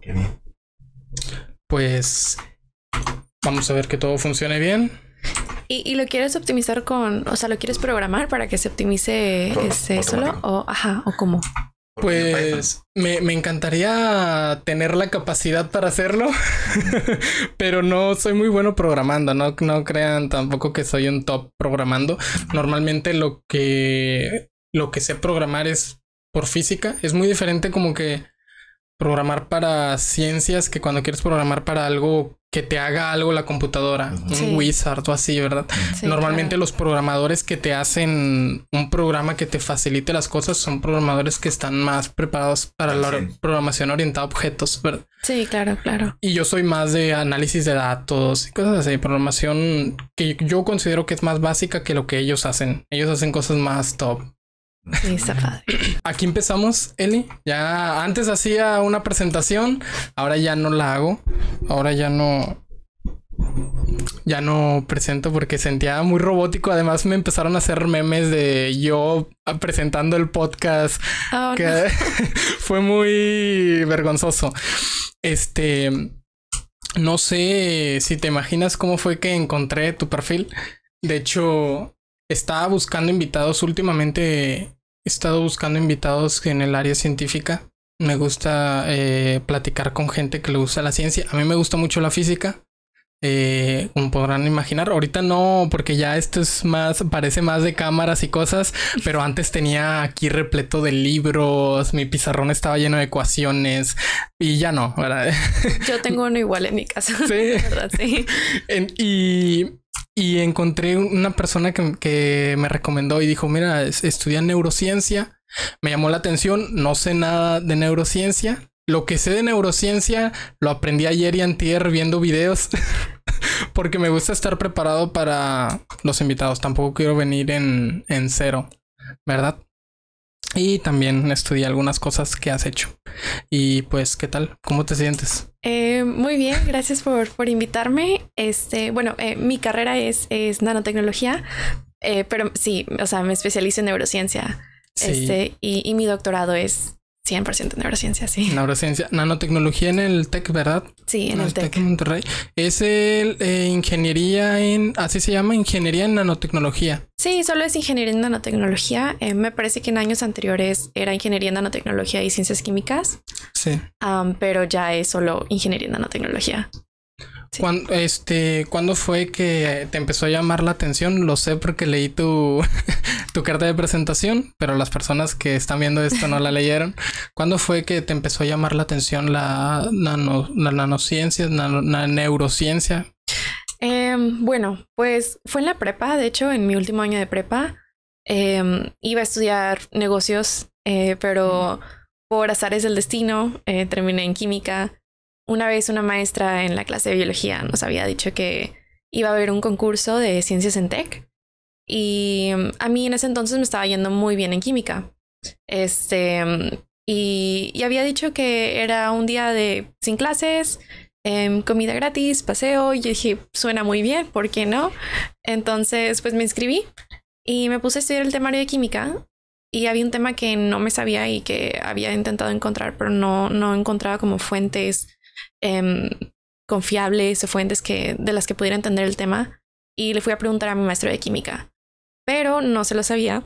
Qué bien. Pues vamos a ver que todo funcione bien. ¿Y lo quieres optimizar o sea, lo quieres programar para que se optimice solo? ¿O cómo? Pues me encantaría tener la capacidad para hacerlo, pero no soy muy bueno programando, no crean tampoco que soy un top programando. Normalmente lo que sé programar es por física. Es muy diferente como que programar para ciencias que cuando quieres programar para algo que te haga algo la computadora, sí. Un wizard o así, ¿verdad? Sí, normalmente claro. los programadores que te hacen un programa que te facilite las cosas son programadores que están más preparados para la programación orientada a objetos, ¿verdad? Sí, claro. Y yo soy más de análisis de datos y cosas así, programación que yo considero que es más básica que lo que ellos hacen. Ellos hacen cosas más top. Sí, está padre. Aquí empezamos, Eli. Ya antes hacía una presentación, ahora ya no la hago. Ahora ya no presento porque sentía muy robótico. Además me empezaron a hacer memes de yo presentando el podcast, que no. fue muy vergonzoso. No sé si te imaginas cómo fue que encontré tu perfil. De hecho, estaba buscando invitados últimamente. He estado buscando invitados en el área científica. Me gusta platicar con gente que le gusta la ciencia. A mí me gusta mucho la física. Como podrán imaginar, ahorita no, porque ya esto es parece más de cámaras y cosas, pero antes tenía aquí repleto de libros, mi pizarrón estaba lleno de ecuaciones y ya no, ¿verdad? Yo tengo uno igual en mi casa. Sí. ¿Verdad? Sí. Y encontré una persona que me recomendó y dijo, mira, estudia neurociencia. Me llamó la atención, no sé nada de neurociencia. Lo que sé de neurociencia lo aprendí ayer y antier viendo videos. Porque me gusta estar preparado para los invitados. Tampoco quiero venir en cero, ¿verdad? Y también estudié algunas cosas que has hecho. Y pues, ¿qué tal? ¿Cómo te sientes? Muy bien, gracias por invitarme. Mi carrera es nanotecnología, pero sí, o sea, me especializo en neurociencia. Sí. Y mi doctorado es 100% neurociencia, sí. Neurociencia, nanotecnología en el TEC, ¿verdad? Sí, en el TEC de Monterrey. Es ingeniería así se llama, ingeniería en nanotecnología. Sí, solo es ingeniería en nanotecnología. Me parece que en años anteriores era ingeniería en nanotecnología y ciencias químicas. Sí. Pero ya es solo ingeniería en nanotecnología. Sí. ¿Cuándo fue que te empezó a llamar la atención? Lo sé porque leí tu carta de presentación, pero las personas que están viendo esto no la leyeron. ¿Cuándo fue que te empezó a llamar la atención la nanociencia, la neurociencia? Bueno, pues fue en la prepa, de hecho, en mi último año de prepa. Iba a estudiar negocios, pero por azares del destino terminé en química. Una vez una maestra en la clase de biología nos había dicho que iba a haber un concurso de ciencias en TEC y a mí en ese entonces me estaba yendo muy bien en química. Y había dicho que era un día sin clases, comida gratis, paseo, y yo dije, suena muy bien, ¿por qué no? Entonces pues me inscribí y me puse a estudiar el temario de química. Y había un tema que no me sabía y que había intentado encontrar, pero no encontraba como fuentes confiables o fuentes de las que pudiera entender el tema. Y le fui a preguntar a mi maestro de química, pero no se lo sabía.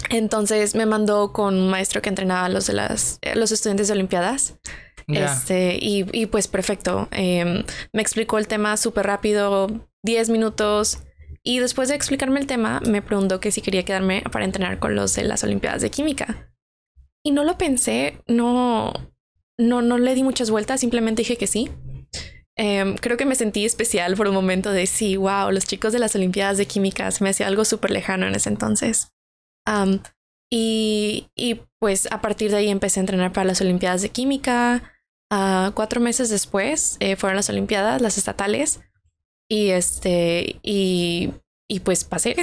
Entonces me mandó con un maestro que entrenaba a los estudiantes de Olimpiadas. Yeah. Y pues perfecto. Me explicó el tema súper rápido, 10 minutos. Y después de explicarme el tema, me preguntó que si quería quedarme para entrenar con los de las Olimpiadas de Química. Y no lo pensé, no le di muchas vueltas, simplemente dije que sí. Creo que me sentí especial por un momento de sí, wow, los chicos de las Olimpiadas de Química, se me hacía algo súper lejano en ese entonces. Y pues a partir de ahí empecé a entrenar para las Olimpiadas de Química. 4 meses después fueron las Olimpiadas, las estatales. Y pues pasé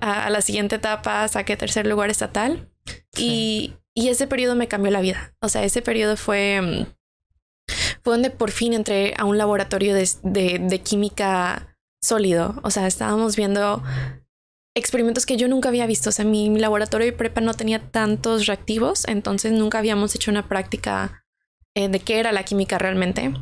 a la siguiente etapa, saqué 3er lugar estatal. Sí. Y ese periodo me cambió la vida. O sea, ese periodo fue donde por fin entré a un laboratorio de química sólido. O sea, estábamos viendo experimentos que yo nunca había visto. O sea, mi laboratorio de prepa no tenía tantos reactivos, entonces nunca habíamos hecho una práctica de qué era la química realmente.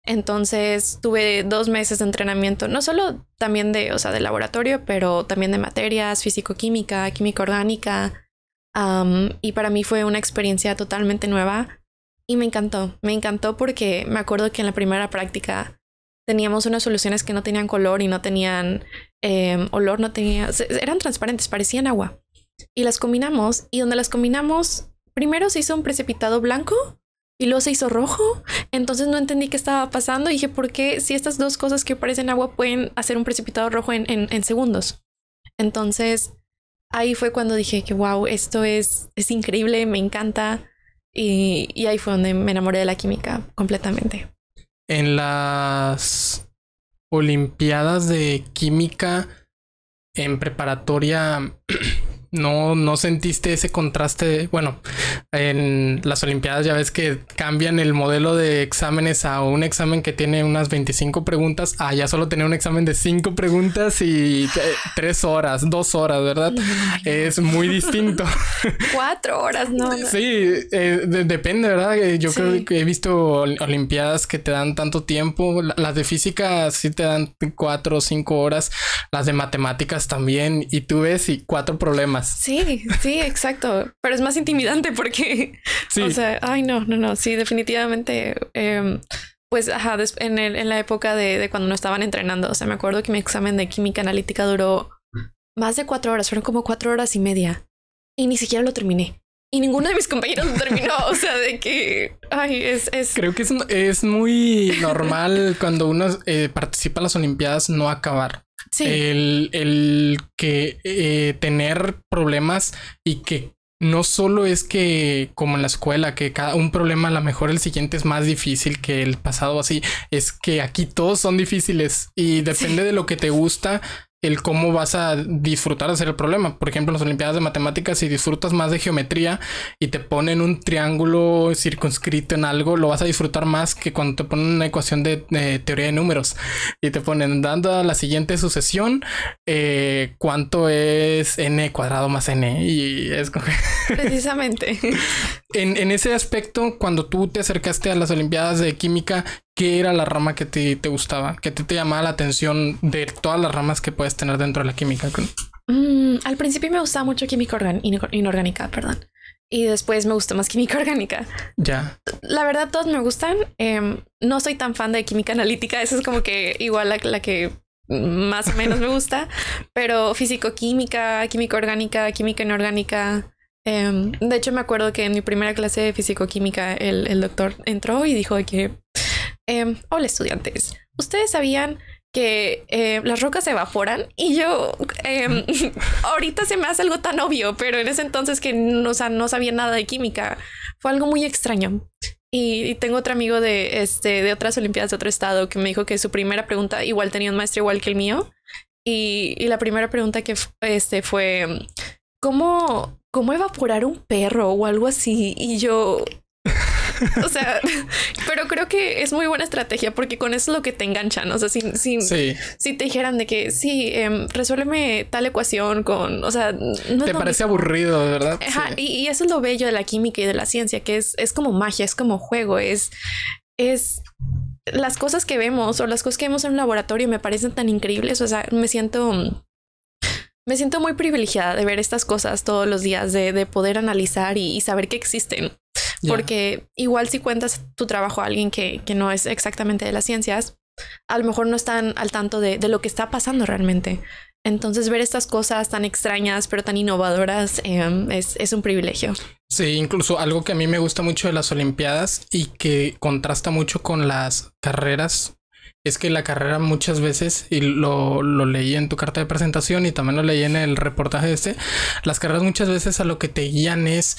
Entonces tuve 2 meses de entrenamiento, no solo también de laboratorio, pero también de materias, físico-química, química orgánica. Y para mí fue una experiencia totalmente nueva y me encantó porque me acuerdo que en la primera práctica teníamos unas soluciones que no tenían color y no tenían olor, eran transparentes, parecían agua. Y las combinamos y donde las combinamos, primero se hizo un precipitado blanco y luego se hizo rojo. Entonces no entendí qué estaba pasando y dije, ¿por qué si estas dos cosas que parecen agua pueden hacer un precipitado rojo en segundos? Entonces ahí fue cuando dije que wow, esto es increíble, me encanta. Y ahí fue donde me enamoré de la química completamente. En las Olimpiadas de Química en preparatoria, ¿no sentiste ese contraste? Bueno, en las Olimpiadas ya ves que cambian el modelo de exámenes a un examen que tiene unas 25 preguntas, a ya solo tener un examen de 5 preguntas y 3 horas, 2 horas, ¿verdad? Es muy distinto. 4 horas, no. Sí, depende, ¿verdad? Yo creo que he visto Olimpiadas que te dan tanto tiempo. Las de física sí te dan 4 o 5 horas. Las de matemáticas también. Y tú ves y 4 problemas. Sí, exacto. Pero es más intimidante porque, sí. O sea, ay, no. Sí, definitivamente. Pues, en la época de cuando no estaban entrenando, o sea, me acuerdo que mi examen de química analítica duró más de 4 horas, fueron como 4 horas y media y ni siquiera lo terminé. Y ninguno de mis compañeros lo terminó. O sea, de que ay, es. Creo que es muy normal cuando uno participa en las Olimpiadas no acabar. Sí. El que tener problemas y que no solo es que como en la escuela que cada un problema a lo mejor el siguiente es más difícil que el pasado, así es que aquí todos son difíciles y depende de lo que te gusta el cómo vas a disfrutar de hacer el problema. Por ejemplo, en las Olimpiadas de Matemáticas, si disfrutas más de geometría y te ponen un triángulo circunscrito en algo, lo vas a disfrutar más que cuando te ponen una ecuación de teoría de números y te ponen dando la siguiente sucesión, cuánto es n cuadrado más n y es como... Precisamente. En ese aspecto, cuando tú te acercaste a las Olimpiadas de Química, ¿qué era la rama que te gustaba? ¿Qué te llamaba la atención de todas las ramas que puedes tener dentro de la química? Al principio me gustaba mucho química inorgánica, perdón. Y después me gustó más química orgánica. Ya. La verdad, todos me gustan. No soy tan fan de química analítica. Esa es como que igual la que más o menos me gusta. Pero físico-química, química orgánica, química inorgánica... de hecho, me acuerdo que en mi primera clase de físico-química el doctor entró y dijo que... hola estudiantes, ¿ustedes sabían que las rocas se evaporan? Y yo ahorita se me hace algo tan obvio, pero en ese entonces que no sabía nada de química, fue algo muy extraño. Y tengo otro amigo de otras olimpiadas de otro estado que me dijo que su primera pregunta, igual tenía un maestro igual que el mío, y la primera pregunta que fue ¿cómo evaporar un perro o algo así? Y yo... O sea, pero creo que es muy buena estrategia porque con eso es lo que te enganchan. O sea, si te dijeran de que resuélveme tal ecuación con, o sea, no te parece aburrido, ¿verdad? Ajá, sí. Y eso es lo bello de la química y de la ciencia, que es como magia, es como juego, es las cosas que vemos o las cosas que vemos en un laboratorio me parecen tan increíbles. O sea, me siento muy privilegiada de ver estas cosas todos los días, de poder analizar y saber que existen. Yeah. Porque igual si cuentas tu trabajo a alguien que no es exactamente de las ciencias, a lo mejor no están al tanto de lo que está pasando realmente. Entonces ver estas cosas tan extrañas pero tan innovadoras es un privilegio. Sí, incluso algo que a mí me gusta mucho de las Olimpiadas y que contrasta mucho con las carreras es que la carrera muchas veces, y lo leí en tu carta de presentación y también lo leí en el reportaje las carreras muchas veces a lo que te guían es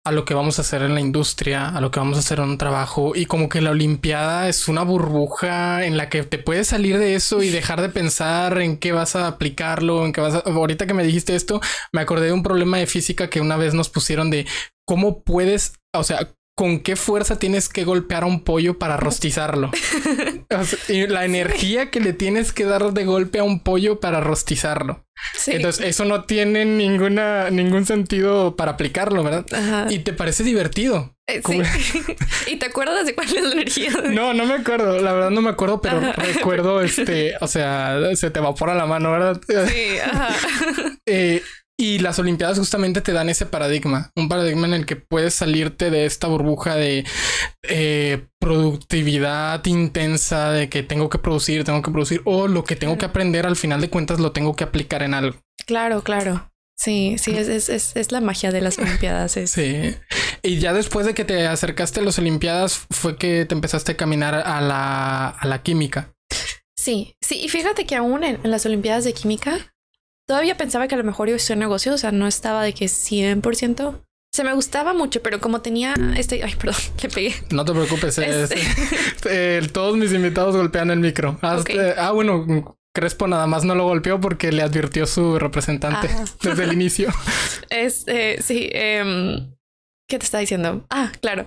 a lo que vamos a hacer en la industria, a lo que vamos a hacer en un trabajo, y como que la Olimpiada es una burbuja en la que te puedes salir de eso y dejar de pensar en qué vas a aplicarlo, ahorita que me dijiste esto, me acordé de un problema de física que una vez nos pusieron de cómo puedes, o sea, ¿con qué fuerza tienes que golpear a un pollo para rostizarlo? O sea, y la energía que le tienes que dar de golpe a un pollo para rostizarlo. Sí. Entonces eso no tiene ningún sentido para aplicarlo, ¿verdad? Ajá. Y te parece divertido. Sí. ¿Y te acuerdas de cuál es la energía? No me acuerdo. La verdad no me acuerdo, pero recuerdo o sea, se te evapora la mano, ¿verdad? Sí, ajá. Y las Olimpiadas justamente te dan ese paradigma, un paradigma en el que puedes salirte de esta burbuja de productividad intensa, de que tengo que producir, o lo que tengo que aprender, al final de cuentas lo tengo que aplicar en algo. Claro. Sí, es la magia de las Olimpiadas. Sí. Y ya después de que te acercaste a las Olimpiadas fue que te empezaste a caminar a la química. Sí. Y fíjate que aún en las Olimpiadas de química todavía pensaba que a lo mejor iba a ser negocio, o sea, no estaba de que 100%. Se me gustaba mucho, pero como tenía ay, perdón, le pegué. No te preocupes, todos mis invitados golpean el micro. Okay. Bueno, Crespo nada más no lo golpeó porque le advirtió su representante desde el inicio. Sí, ¿qué te está diciendo? Claro.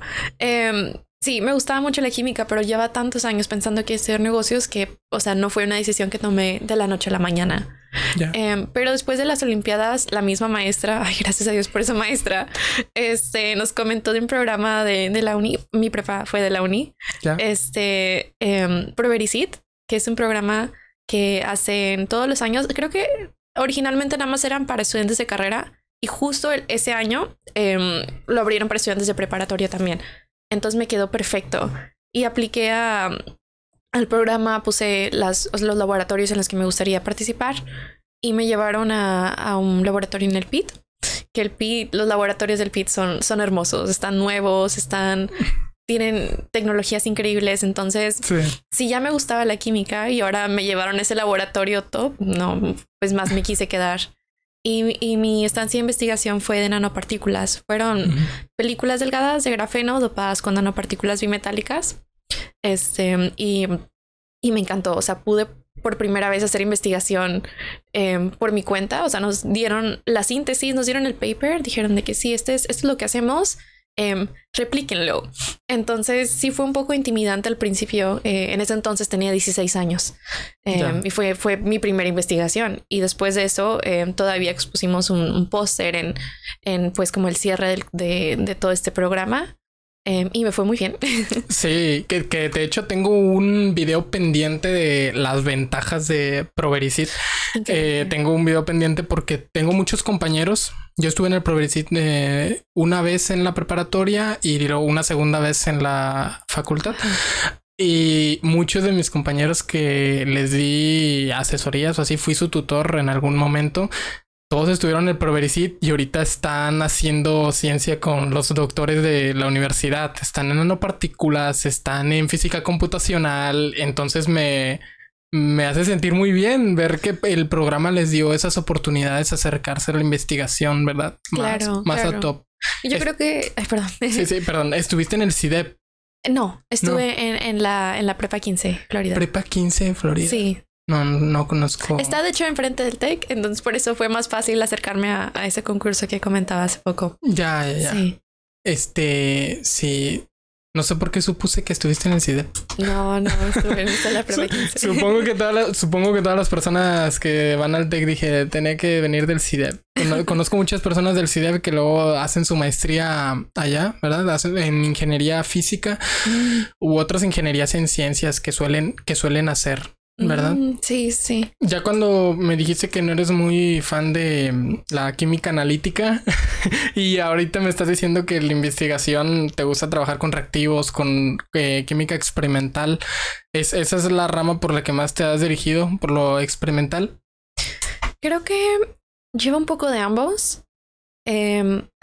Sí, me gustaba mucho la química, pero lleva tantos años pensando que hacer negocios que, o sea, no fue una decisión que tomé de la noche a la mañana. Yeah. Pero después de las Olimpiadas, la misma maestra, ay, gracias a Dios por esa maestra, nos comentó de un programa de la uni, mi prepa fue de la uni, yeah. Provericit, que es un programa que hacen todos los años. Creo que originalmente nada más eran para estudiantes de carrera y justo ese año lo abrieron para estudiantes de preparatoria también. Entonces me quedó perfecto y apliqué al programa, puse los laboratorios en los que me gustaría participar y me llevaron a un laboratorio en el PIT, que los laboratorios del PIT son hermosos, están nuevos, tienen tecnologías increíbles. Entonces, si ya me gustaba la química y ahora me llevaron a ese laboratorio top, no, pues más me quise quedar. Y mi estancia de investigación fue de nanopartículas. Fueron películas delgadas de grafeno dopadas con nanopartículas bimetálicas. Y me encantó. O sea, pude por primera vez hacer investigación por mi cuenta. O sea, nos dieron la síntesis, nos dieron el paper, dijeron de que sí, esto es lo que hacemos. Replíquenlo. Entonces sí fue un poco intimidante al principio. En ese entonces tenía 16 años y fue mi primera investigación. Y después de eso todavía expusimos un póster en pues como el cierre de todo este programa. Y me fue muy bien. Sí, que de hecho tengo un video pendiente de las ventajas de Provericit. Tengo un video pendiente porque tengo muchos compañeros. Yo estuve en el Provericit una vez en la preparatoria y luego una segunda vez en la facultad. Y muchos de mis compañeros que les di asesorías o así, fui su tutor en algún momento. Todos estuvieron en el Provericit y ahorita están haciendo ciencia con los doctores de la universidad. Están en nanopartículas, están en física computacional. Entonces me hace sentir muy bien ver que el programa les dio esas oportunidades de acercarse a la investigación, ¿verdad? Claro. A top. Yo creo que... Ay, perdón. Sí, perdón. ¿Estuviste en el CIDEP? No, estuve en la Prepa 15, Florida. ¿Prepa 15, Florida? Sí. No conozco. Está de hecho enfrente del TEC, entonces por eso fue más fácil acercarme a ese concurso que comentaba hace poco. Ya. Sí. Sí. No sé por qué supuse que estuviste en el CIDEP. No, estuve en la Prepa 15. Supongo que todas las personas que van al TEC dije, tenía que venir del CIDEP. Conozco muchas personas del CIDEP que luego hacen su maestría allá, ¿verdad? Hacen en ingeniería física u otras ingenierías en ciencias que suelen hacer, ¿verdad? Sí. Ya cuando me dijiste que no eres muy fan de la química analítica y ahorita me estás diciendo que la investigación te gusta trabajar con reactivos, con química experimental, ¿esa es la rama por la que más te has dirigido, por lo experimental? Creo que lleva un poco de ambos.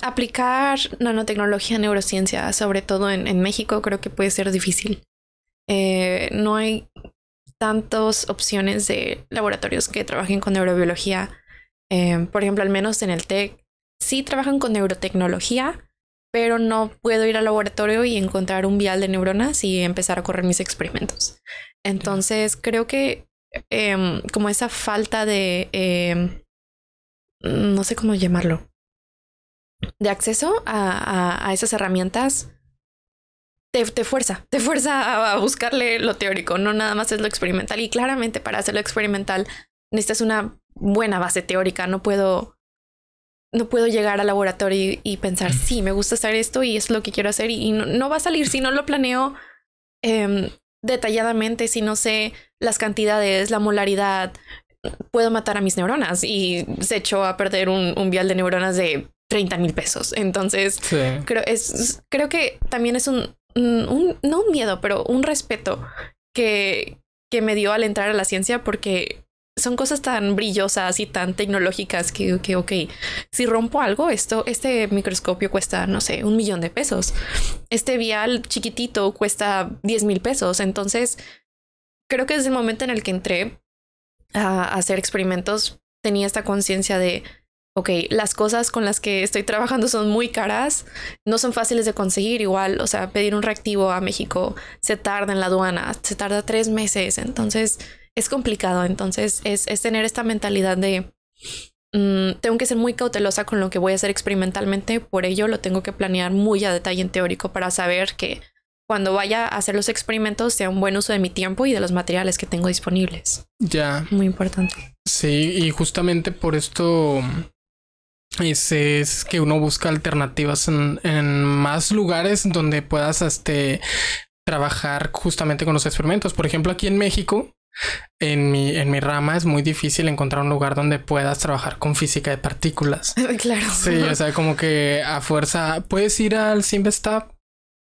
Aplicar nanotecnología a neurociencia, sobre todo en México, creo que puede ser difícil. No hay tantas opciones de laboratorios que trabajen con neurobiología. Por ejemplo, al menos en el TEC sí trabajan con neurotecnología, pero no puedo ir al laboratorio y encontrar un vial de neuronas y empezar a correr mis experimentos. Entonces creo que como esa falta de no sé cómo llamarlo, de acceso a esas herramientas te fuerza a buscarle lo teórico, no nada más es lo experimental. Y claramente para hacerlo experimental necesitas una buena base teórica. No puedo no puedo llegar al laboratorio y pensar, sí, me gusta hacer esto y es lo que quiero hacer y no va a salir si no lo planeo detalladamente, si no sé las cantidades, la molaridad. Puedo matar a mis neuronas y se echó a perder un vial de neuronas de 30,000 pesos. Entonces, sí. creo que también es no un miedo, pero un respeto que me dio al entrar a la ciencia, porque son cosas tan brillosas y tan tecnológicas que ok, si rompo algo, este microscopio cuesta, no sé, 1,000,000 de pesos. Este vial chiquitito cuesta 10,000 pesos. Entonces, creo que desde el momento en el que entré a hacer experimentos, tenía esta conciencia de, ok, las cosas con las que estoy trabajando son muy caras, no son fáciles de conseguir. Igual, o sea, pedir un reactivo a México se tarda en la aduana, se tarda 3 meses. Entonces es complicado. Entonces es tener esta mentalidad de tengo que ser muy cautelosa con lo que voy a hacer experimentalmente. Por ello lo tengo que planear muy a detalle en teórico para saber que cuando vaya a hacer los experimentos sea un buen uso de mi tiempo y de los materiales que tengo disponibles. Ya. Muy importante. Sí, y justamente por esto es que uno busca alternativas en más lugares donde puedas trabajar justamente con los experimentos. Por ejemplo, aquí en México, en mi rama es muy difícil encontrar un lugar donde puedas trabajar con física de partículas. Claro. Sí, o sea, como que a fuerza puedes ir al CIMBESTAB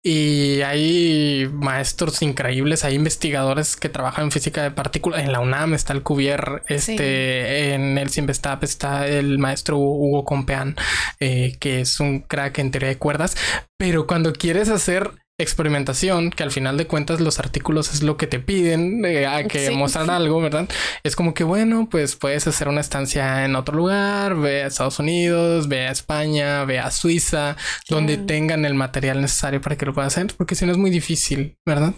y hay maestros increíbles, hay investigadores que trabajan en física de partículas. En la UNAM está el Cuvier, sí. En el CIMBESTAB está el maestro Hugo Compeán, que es un crack en teoría de cuerdas. Pero cuando quieres hacer experimentación, que al final de cuentas los artículos es lo que te piden, a que mostrar algo, ¿verdad? Es como que, bueno, pues puedes hacer una estancia en otro lugar, ve a Estados Unidos, ve a España, ve a Suiza, donde tengan el material necesario para que lo puedas hacer, porque si no es muy difícil, ¿verdad?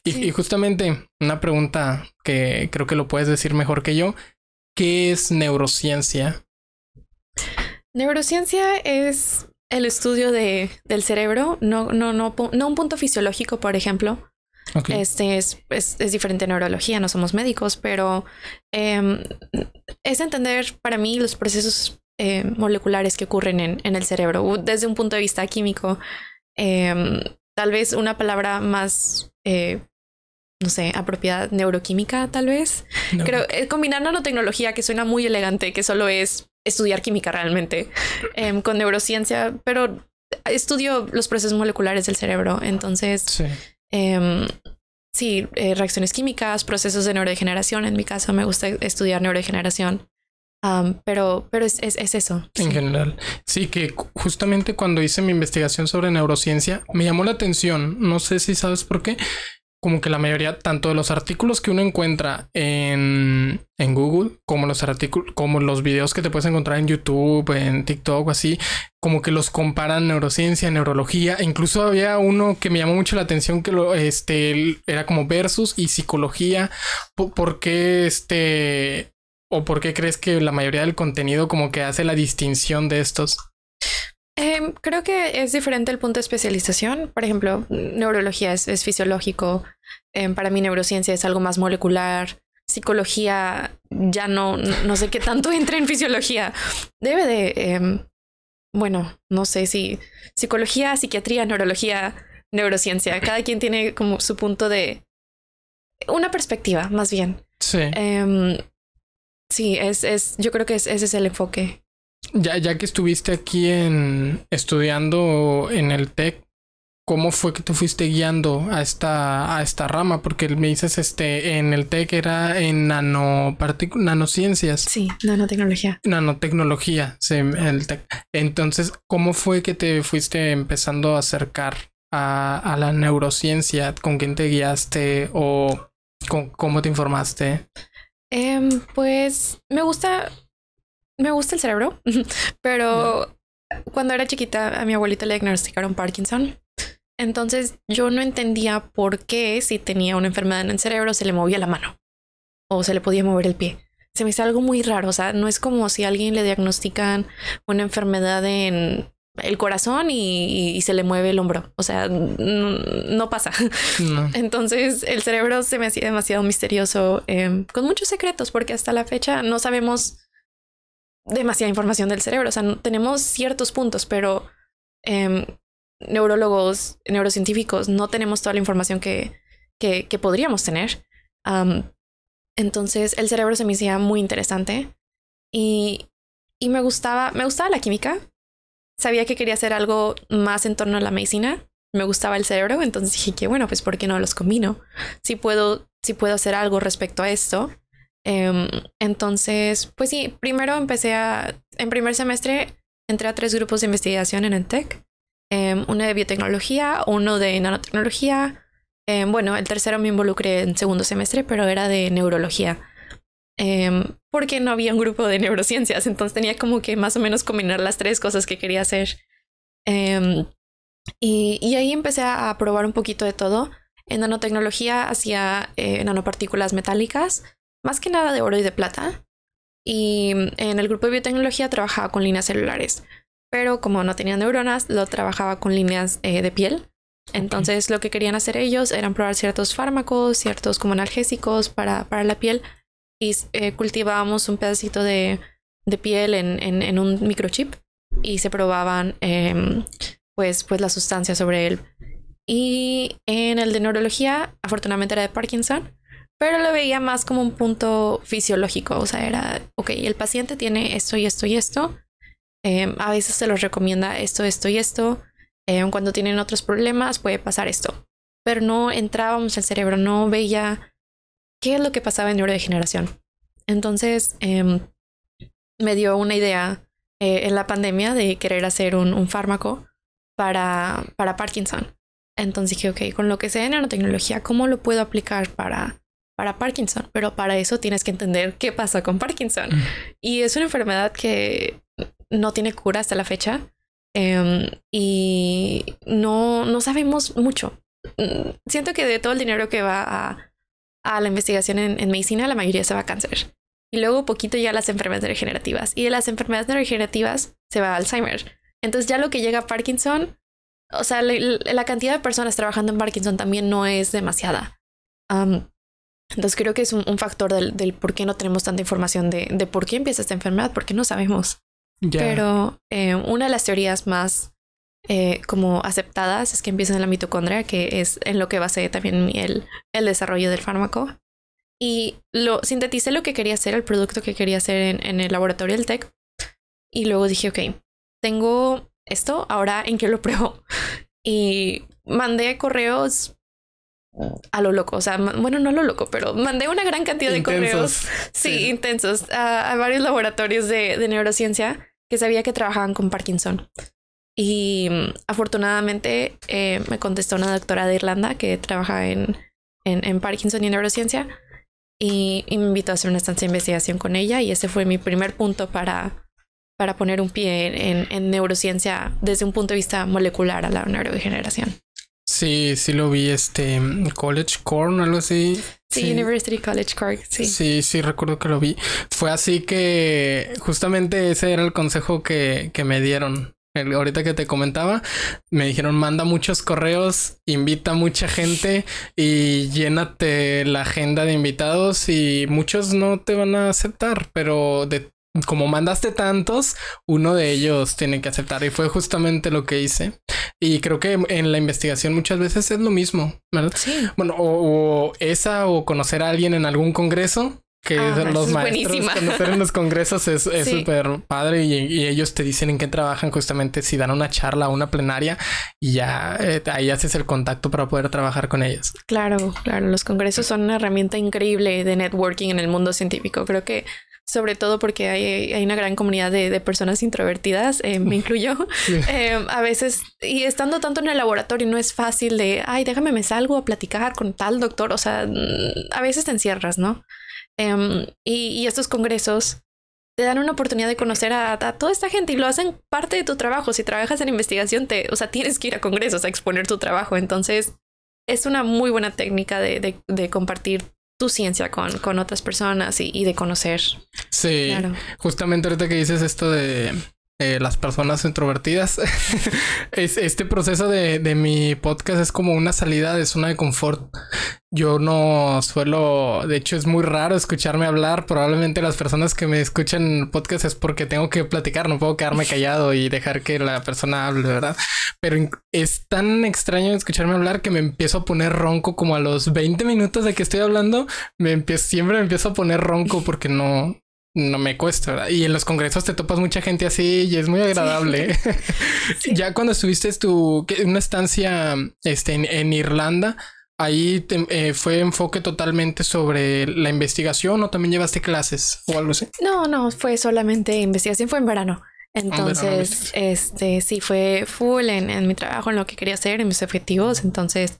Y justamente una pregunta que creo que lo puedes decir mejor que yo, ¿qué es neurociencia? Neurociencia es el estudio del cerebro, no un punto fisiológico, por ejemplo. Okay. Es diferente a neurología, no somos médicos, pero es entender para mí los procesos moleculares que ocurren en el cerebro desde un punto de vista químico. Tal vez una palabra más, no sé, apropiada, neuroquímica, tal vez. No. Creo combinar nanotecnología, que suena muy elegante, que solo es estudiar química realmente, con neurociencia, pero estudio los procesos moleculares del cerebro. Entonces, sí, reacciones químicas, procesos de neurodegeneración. En mi caso me gusta estudiar neurodegeneración. Pero es eso. En general. Sí, que justamente cuando hice mi investigación sobre neurociencia, me llamó la atención. No sé si sabes por qué. Como que la mayoría, tanto de los artículos que uno encuentra en Google, como los videos que te puedes encontrar en YouTube, en TikTok o así, como que los comparan neurociencia, neurología. Incluso había uno que me llamó mucho la atención que era como versus y psicología. ¿Por qué o por qué crees que la mayoría del contenido como que hace la distinción de estos? Creo que es diferente el punto de especialización. Por ejemplo, neurología es fisiológico. Para mí neurociencia es algo más molecular. Psicología ya no sé qué tanto entra en fisiología. Debe de, bueno, no sé si psicología, psiquiatría, neurología, neurociencia. Cada quien tiene como su punto de una perspectiva, más bien. Sí. Sí, yo creo que ese es el enfoque. Ya que estuviste aquí estudiando en el TEC, ¿cómo fue que te fuiste guiando a esta rama? Porque me dices, en el TEC era en nanociencias. Sí, nanotecnología. Nanotecnología, sí, el TEC. Entonces, ¿cómo fue que te fuiste empezando a acercar a la neurociencia? ¿Con quién te guiaste o cómo te informaste? Pues me gusta el cerebro, pero cuando era chiquita a mi abuelita le diagnosticaron Parkinson. Entonces yo no entendía por qué si tenía una enfermedad en el cerebro se le movía la mano o se le podía mover el pie. Se me hizo algo muy raro. O sea, no es como si a alguien le diagnostican una enfermedad en el corazón y se le mueve el hombro. O sea, no pasa. No. Entonces el cerebro se me hacía demasiado misterioso, con muchos secretos, porque hasta la fecha no sabemos demasiada información del cerebro. O sea, tenemos ciertos puntos, pero neurólogos, neurocientíficos, no tenemos toda la información que podríamos tener. Entonces, el cerebro se me hacía muy interesante y me gustaba la química. Sabía que quería hacer algo más en torno a la medicina. Me gustaba el cerebro, entonces dije que bueno, pues ¿por qué no los combino? Si puedo hacer algo respecto a esto. Entonces, pues sí, primero en primer semestre entré a 3 grupos de investigación en EdTech. Uno de biotecnología, uno de nanotecnología. Bueno, el tercero me involucré en segundo semestre, pero era de neurología. Porque no había un grupo de neurociencias, entonces tenía como que más o menos combinar las 3 cosas que quería hacer. Y ahí empecé a probar un poquito de todo. En nanotecnología hacía nanopartículas metálicas, más que nada de oro y de plata. Y en el grupo de biotecnología trabajaba con líneas celulares, pero como no tenía neuronas, lo trabajaba con líneas de piel. Entonces lo que querían hacer ellos eran probar ciertos fármacos, ciertos como analgésicos para la piel. Y cultivábamos un pedacito de piel en un microchip y se probaban pues la sustancia sobre él. Y en el de neurología, afortunadamente era de Parkinson, pero lo veía más como un punto fisiológico. O sea, era, ok, el paciente tiene esto y esto y esto. A veces se los recomienda esto, esto y esto. Cuando tienen otros problemas puede pasar esto. Pero no entrábamos al cerebro, no veía qué es lo que pasaba en neurodegeneración. Entonces me dio una idea en la pandemia de querer hacer un fármaco para Parkinson. Entonces dije, ok, con lo que sé de nanotecnología, ¿cómo lo puedo aplicar para Parkinson? Pero para eso tienes que entender qué pasa con Parkinson. Y es una enfermedad que no tiene cura hasta la fecha. Y no sabemos mucho. Siento que de todo el dinero que va a la investigación en medicina, la mayoría se va a cáncer. Y luego poquito ya a las enfermedades neurodegenerativas. Y de las enfermedades neurodegenerativas se va a Alzheimer. Entonces ya lo que llega a Parkinson, o sea, la cantidad de personas trabajando en Parkinson también no es demasiada. Entonces creo que es un factor del por qué no tenemos tanta información de por qué empieza esta enfermedad, porque no sabemos. Yeah. Pero una de las teorías más como aceptadas es que empieza en la mitocondria, que es en lo que basé también el desarrollo del fármaco. Y sinteticé lo que quería hacer, el producto que quería hacer en el laboratorio del TEC. Y luego dije, ok, tengo esto, ahora ¿en qué lo pruebo? Y mandé correos a lo loco, o sea, bueno, no a lo loco, pero mandé una gran cantidad de correos, sí, intensos, a varios laboratorios de neurociencia que sabía que trabajaban con Parkinson. Y afortunadamente me contestó una doctora de Irlanda que trabaja en Parkinson y neurociencia y me invitó a hacer una estancia de investigación con ella, y ese fue mi primer punto para poner un pie en neurociencia desde un punto de vista molecular a la neurodegeneración. Sí, lo vi, College Cork, algo así. Sí, University College Cork, sí. Sí, recuerdo que lo vi. Fue así que justamente ese era el consejo que me dieron. Ahorita que te comentaba, me dijeron, manda muchos correos, invita a mucha gente y llénate la agenda de invitados, y muchos no te van a aceptar, pero como mandaste tantos, uno de ellos tiene que aceptar, y fue justamente lo que hice. Y creo que en la investigación muchas veces es lo mismo, ¿verdad? Sí. Bueno, o conocer a alguien en algún congreso, que los maestros conocer en los congresos es súper padre, y ellos te dicen en qué trabajan, justamente si dan una charla o una plenaria, y ya ahí haces el contacto para poder trabajar con ellos. Claro, los congresos son una herramienta increíble de networking en el mundo científico. Creo que sobre todo porque hay una gran comunidad de personas introvertidas, me incluyo. Sí. A veces, y estando tanto en el laboratorio, no es fácil de, ay, déjame me salgo a platicar con tal doctor. O sea, a veces te encierras, ¿no? Y estos congresos te dan una oportunidad de conocer a toda esta gente, y lo hacen parte de tu trabajo. Si trabajas en investigación, tienes que ir a congresos a exponer tu trabajo. Entonces, es una muy buena técnica de compartir tu ciencia con otras personas y de conocer. Sí, claro. Justamente ahorita que dices esto de las personas introvertidas. Este proceso de mi podcast es como una salida de zona de confort. Yo no suelo, de hecho es muy raro escucharme hablar. Probablemente las personas que me escuchan en podcast es porque tengo que platicar, no puedo quedarme callado y dejar que la persona hable, ¿verdad? Pero es tan extraño escucharme hablar que me empiezo a poner ronco como a los 20 minutos de que estoy hablando. Siempre me empiezo a poner ronco porque no me cuesta, ¿verdad? Y en los congresos te topas mucha gente así y es muy agradable. Sí. Sí. Ya cuando estuviste una estancia en Irlanda, ahí fue enfoque totalmente sobre la investigación, ¿o también llevaste clases o algo así? No, fue solamente investigación, fue en verano. Entonces, sí, fue full en mi trabajo, en lo que quería hacer, en mis objetivos. Entonces,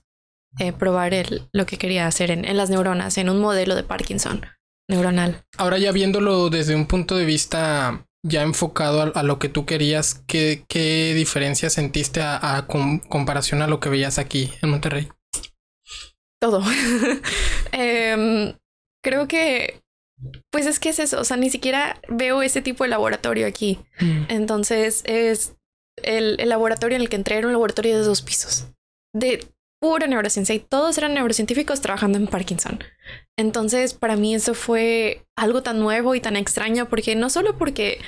probar lo que quería hacer en las neuronas, en un modelo de Parkinson neuronal. Ahora ya viéndolo desde un punto de vista ya enfocado a lo que tú querías, ¿qué diferencia sentiste a comparación a lo que veías aquí en Monterrey? Todo. Creo que pues es que es eso, o sea, ni siquiera veo ese tipo de laboratorio aquí. Entonces es el laboratorio en el que entré era un laboratorio de 2 pisos de pura neurociencia y todos eran neurocientíficos trabajando en Parkinson. Entonces para mí eso fue algo tan nuevo y tan extraño, porque no solo porque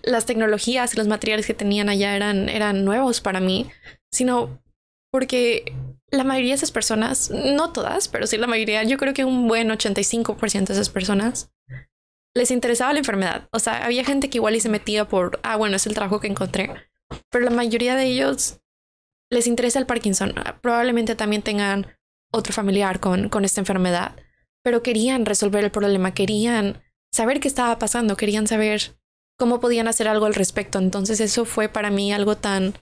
las tecnologías y los materiales que tenían allá eran nuevos para mí, sino porque la mayoría de esas personas, no todas, pero sí la mayoría, yo creo que un buen 85% de esas personas les interesaba la enfermedad. O sea, había gente que igual y se metía por, bueno, es el trabajo que encontré, pero la mayoría de ellos les interesa el Parkinson. Probablemente también tengan otro familiar con esta enfermedad, pero querían resolver el problema, querían saber qué estaba pasando, querían saber cómo podían hacer algo al respecto. Entonces eso fue para mí algo tan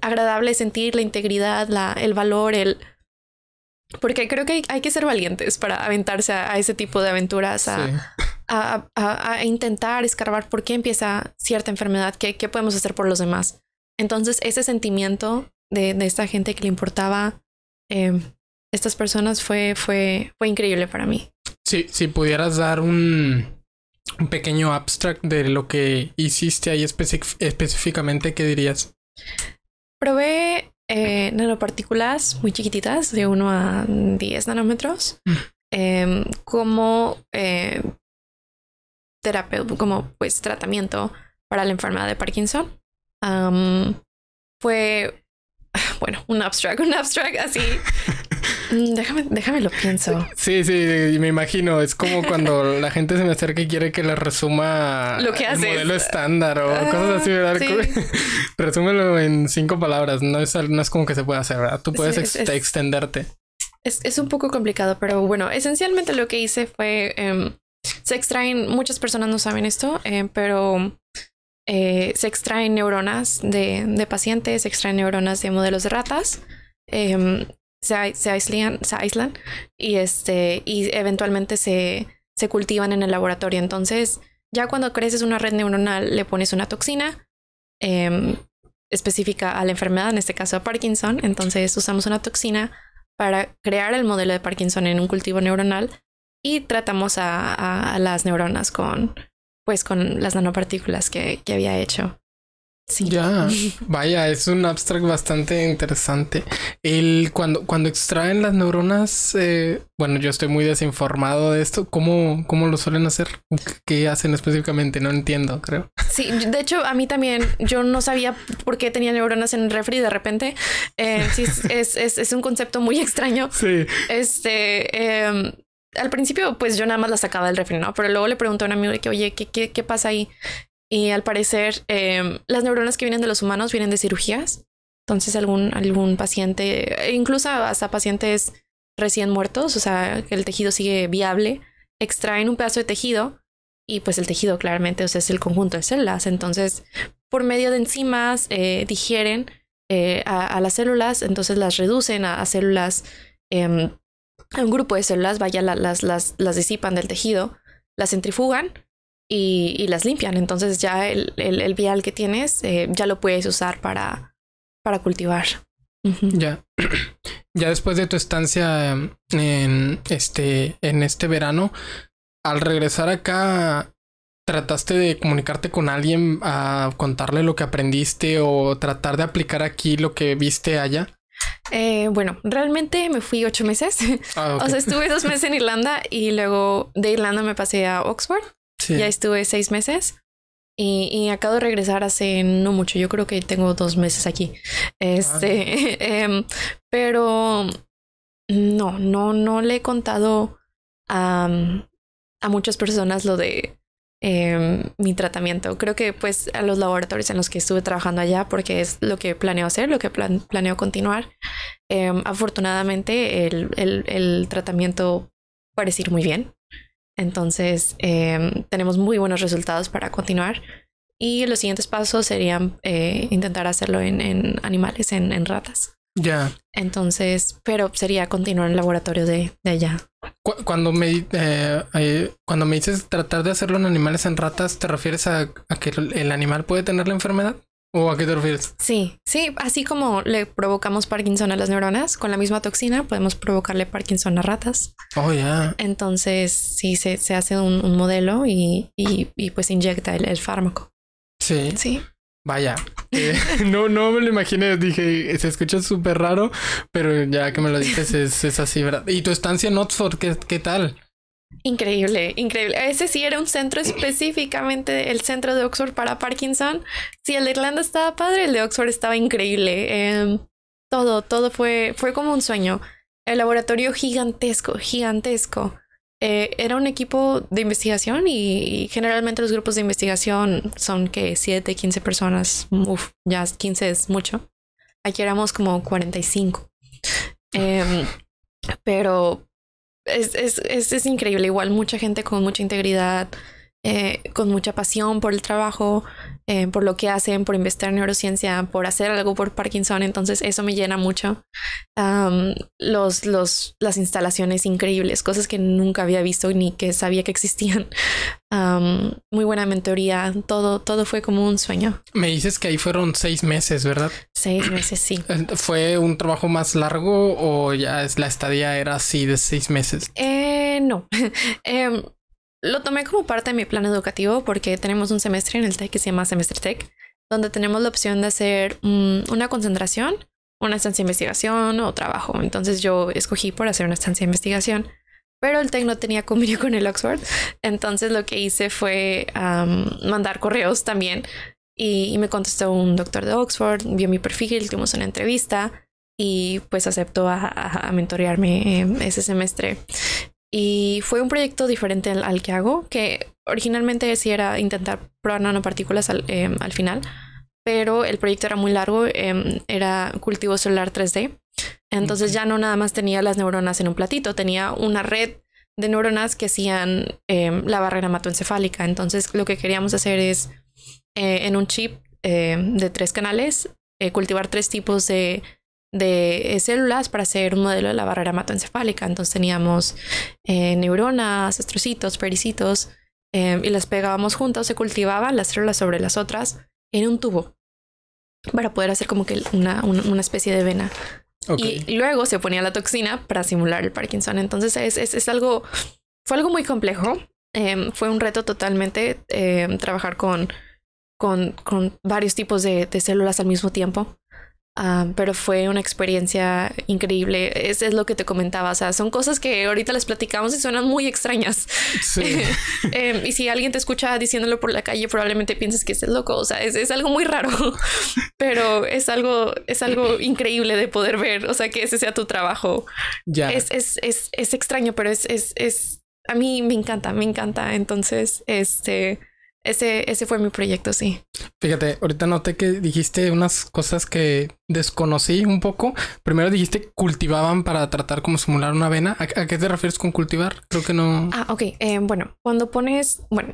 agradable, sentir la integridad, el valor, porque creo que hay que ser valientes para aventarse a ese tipo de aventuras, a intentar escarbar por qué empieza cierta enfermedad, qué podemos hacer por los demás. Entonces ese sentimiento de esta gente que le importaba estas personas fue increíble para mí. Sí, si pudieras dar un pequeño abstract de lo que hiciste ahí específicamente, ¿qué dirías? Probé nanopartículas muy chiquititas, de 1 a 10 nanómetros, como pues tratamiento para la enfermedad de Parkinson. Fue, bueno, un abstract así. Déjame lo pienso. Sí, me imagino. Es como cuando la gente se me acerca y quiere que le resuma lo que haces, el modelo estándar o cosas así, ¿verdad? Sí. Resúmelo en 5 palabras. No es como que se pueda hacer, ¿verdad? Tú puedes extenderte. Es un poco complicado, pero bueno, esencialmente lo que hice fue se extraen, muchas personas no saben esto, pero se extraen neuronas de pacientes, se extraen neuronas de modelos de ratas, se aíslan y eventualmente se cultivan en el laboratorio. Entonces, ya cuando creces una red neuronal, le pones una toxina específica a la enfermedad, en este caso a Parkinson. Entonces, usamos una toxina para crear el modelo de Parkinson en un cultivo neuronal y tratamos a las neuronas con las nanopartículas que había hecho. Sí. Ya, vaya, es un abstract bastante interesante. Cuando extraen las neuronas, bueno, yo estoy muy desinformado de esto. ¿Cómo lo suelen hacer? ¿Qué hacen específicamente? No entiendo, creo. Sí, de hecho, a mí también, yo no sabía por qué tenía neuronas en el refri de repente. Sí, es un concepto muy extraño. Sí. Al principio, pues yo nada más la sacaba del refri, ¿no? Pero luego le pregunté a un amigo de que, oye, ¿qué pasa ahí? Y al parecer, las neuronas que vienen de los humanos vienen de cirugías. Entonces, algún paciente, incluso hasta pacientes recién muertos, o sea, que el tejido sigue viable, extraen un pedazo de tejido y pues el tejido claramente, o sea, es el conjunto de células. Entonces, por medio de enzimas, digieren a las células, entonces las reducen a células, a un grupo de células, las disipan del tejido, las centrifugan y las limpian. Entonces ya el vial que tienes ya lo puedes usar para cultivar. Ya. Ya después de tu estancia en este verano, al regresar acá, ¿trataste de comunicarte con alguien a contarle lo que aprendiste o tratar de aplicar aquí lo que viste allá? Bueno, realmente me fui 8 meses. Ah, okay. O sea, estuve 2 meses en Irlanda y luego de Irlanda me pasé a Oxford. Sí. Ya estuve 6 meses y acabo de regresar hace no mucho. Yo creo que tengo 2 meses aquí. Pero no le he contado a muchas personas lo de mi tratamiento. Creo que pues a los laboratorios en los que estuve trabajando allá, porque es lo que planeo hacer, lo que planeo continuar. Afortunadamente el tratamiento parece ir muy bien. Entonces tenemos muy buenos resultados para continuar. Y los siguientes pasos serían intentar hacerlo en animales, en ratas. Ya. Entonces, pero sería continuar en el laboratorio de allá. Cuando me dices tratar de hacerlo en animales, en ratas, ¿te refieres a que el animal puede tener la enfermedad? ¿O a qué te refieres? Sí, así como le provocamos Parkinson a las neuronas, con la misma toxina podemos provocarle Parkinson a ratas. Oh, ya. Yeah. Entonces, sí, se hace un modelo y pues inyecta el fármaco. Sí. Sí. Vaya, no me lo imaginé, dije, se escucha súper raro, pero ya que me lo dices es así, ¿verdad? ¿Y tu estancia en Oxford, qué tal? Increíble. Ese sí era un centro específicamente, el centro de Oxford para Parkinson. Sí, el de Irlanda estaba padre, el de Oxford estaba increíble. Todo fue como un sueño. El laboratorio gigantesco. Era un equipo de investigación y generalmente los grupos de investigación son que 7, 15 personas. Ya 15 es mucho. Aquí éramos como 45. Pero es increíble. Igual mucha gente con mucha integridad, con mucha pasión por el trabajo, por lo que hacen, por investigar neurociencia, por hacer algo por Parkinson. Entonces eso me llena mucho. Las instalaciones increíbles, cosas que nunca había visto ni que sabía que existían. Muy buena mentoría, todo fue como un sueño. Me dices que ahí fueron 6 meses, ¿verdad? 6 meses, sí. ¿Fue un trabajo más largo o ya la estadía era así de 6 meses? No. Lo tomé como parte de mi plan educativo porque tenemos un semestre en el TEC que se llama Semestre TEC, donde tenemos la opción de hacer una concentración, una estancia de investigación o trabajo. Entonces yo escogí por hacer una estancia de investigación, pero el TEC no tenía convenio con el Oxford. Entonces lo que hice fue mandar correos también y me contestó un doctor de Oxford, vio mi perfil, tuvimos una entrevista y pues aceptó a mentorearme ese semestre. Y fue un proyecto diferente al que hago, que originalmente sí era intentar probar nanopartículas al final, pero el proyecto era muy largo, era cultivo celular 3D. Entonces ya no nada más tenía las neuronas en un platito, tenía una red de neuronas que hacían la barrera hematoencefálica. Entonces lo que queríamos hacer es en un chip de 3 canales, cultivar 3 tipos de células para hacer un modelo de la barrera hematoencefálica. Entonces teníamos neuronas, astrocitos, pericitos y las pegábamos juntas, se cultivaban las células sobre las otras en un tubo para poder hacer como que una especie de vena. Okay. Y luego se ponía la toxina para simular el Parkinson. Entonces fue algo muy complejo. Fue un reto totalmente trabajar con varios tipos de células al mismo tiempo. Pero fue una experiencia increíble. Es lo que te comentaba. O sea, son cosas que ahorita les platicamos y suenan muy extrañas. Sí. Y si alguien te escucha diciéndolo por la calle, probablemente pienses que estés loco. O sea, es algo muy raro, pero es algo increíble de poder ver. O sea, que ese sea tu trabajo. Ya. Es extraño, pero a mí me encanta. Entonces, ese fue mi proyecto, sí. Fíjate, ahorita noté que dijiste unas cosas que desconocí un poco. Primero dijiste cultivaban para tratar como simular una vena. ¿A qué te refieres con cultivar? Creo que no... Ok. Bueno, cuando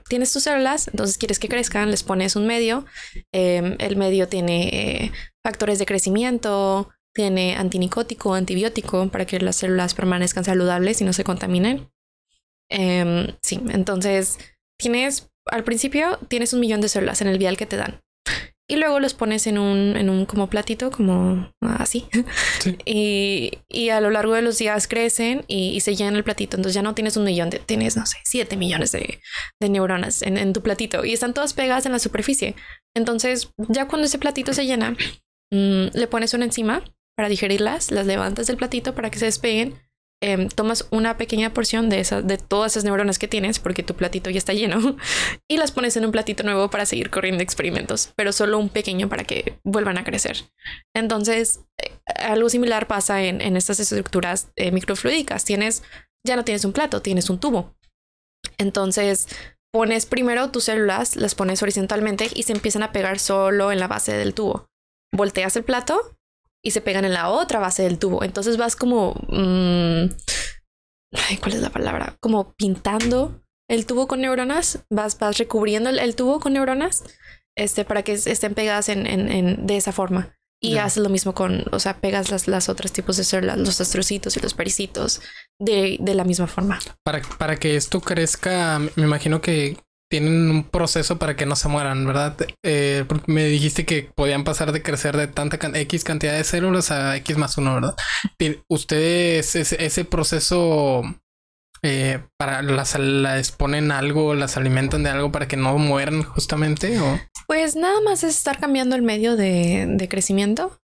tienes tus células, entonces quieres que crezcan, les pones un medio. El medio tiene factores de crecimiento, tiene antinicótico, antibiótico para que las células permanezcan saludables y no se contaminen. Sí, entonces al principio tienes 1 millón de células en el vial que te dan. y luego los pones en un como platito, como así. Sí. Y a lo largo de los días crecen y se llenan el platito. Entonces ya no tienes 1 millón, tienes, no sé, 7 millones de neuronas en tu platito y están todas pegadas en la superficie. Entonces ya cuando ese platito se llena, le pones una enzima para digerirlas, las levantas del platito para que se despeguen. Tomas una pequeña porción de todas esas neuronas que tienes, porque tu platito ya está lleno, y las pones en un platito nuevo para seguir corriendo experimentos, pero solo un pequeño para que vuelvan a crecer. Entonces, algo similar pasa en estas estructuras microfluídicas. Ya no tienes un plato, tienes un tubo. Entonces, pones primero tus células, las pones horizontalmente y se empiezan a pegar solo en la base del tubo. Volteas el plato y se pegan en la otra base del tubo. Entonces vas como... ¿cuál es la palabra? Como pintando el tubo con neuronas. Vas recubriendo el tubo con neuronas para que estén pegadas de esa forma. Y haces lo mismo pegas las otros tipos de células, los astrocitos y los pericitos de la misma forma. Para que esto crezca, me imagino que tienen un proceso para que no se mueran, ¿verdad? Porque me dijiste que podían pasar de crecer de tanta X cantidad de células a X más 1, ¿verdad? ¿Ustedes ese proceso para las ponen algo, las alimentan de algo para que no mueran justamente? ¿O? Pues nada más es estar cambiando el medio de crecimiento.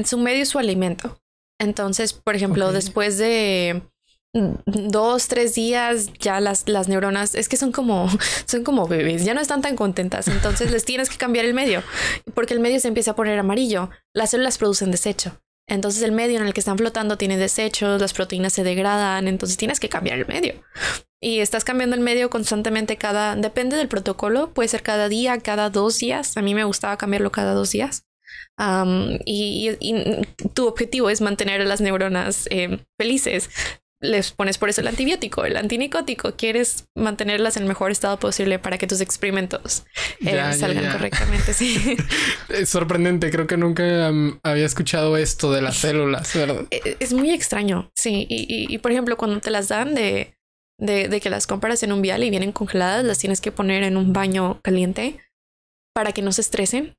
Su medio es su alimento. Entonces, por ejemplo, después de 2-3 días ya las neuronas es que son como bebés, ya no están tan contentas, entonces les tienes que cambiar el medio porque el medio se empieza a poner amarillo. Las células producen desecho, entonces el medio en el que están flotando tiene desechos, las proteínas se degradan, entonces tienes que cambiar el medio y estás cambiando el medio constantemente. Depende del protocolo, puede ser cada día, cada 2 días. A mí me gustaba cambiarlo cada 2 días. Y tu objetivo es mantener a las neuronas felices. Les pones por eso el antibiótico, el antinicótico. Quieres mantenerlas en el mejor estado posible para que tus experimentos salgan correctamente. Sí. Es sorprendente. Creo que nunca había escuchado esto de las células, ¿verdad? Es muy extraño. Sí. Y por ejemplo, cuando te las dan de que las compras en un vial y vienen congeladas, las tienes que poner en un baño caliente para que no se estresen.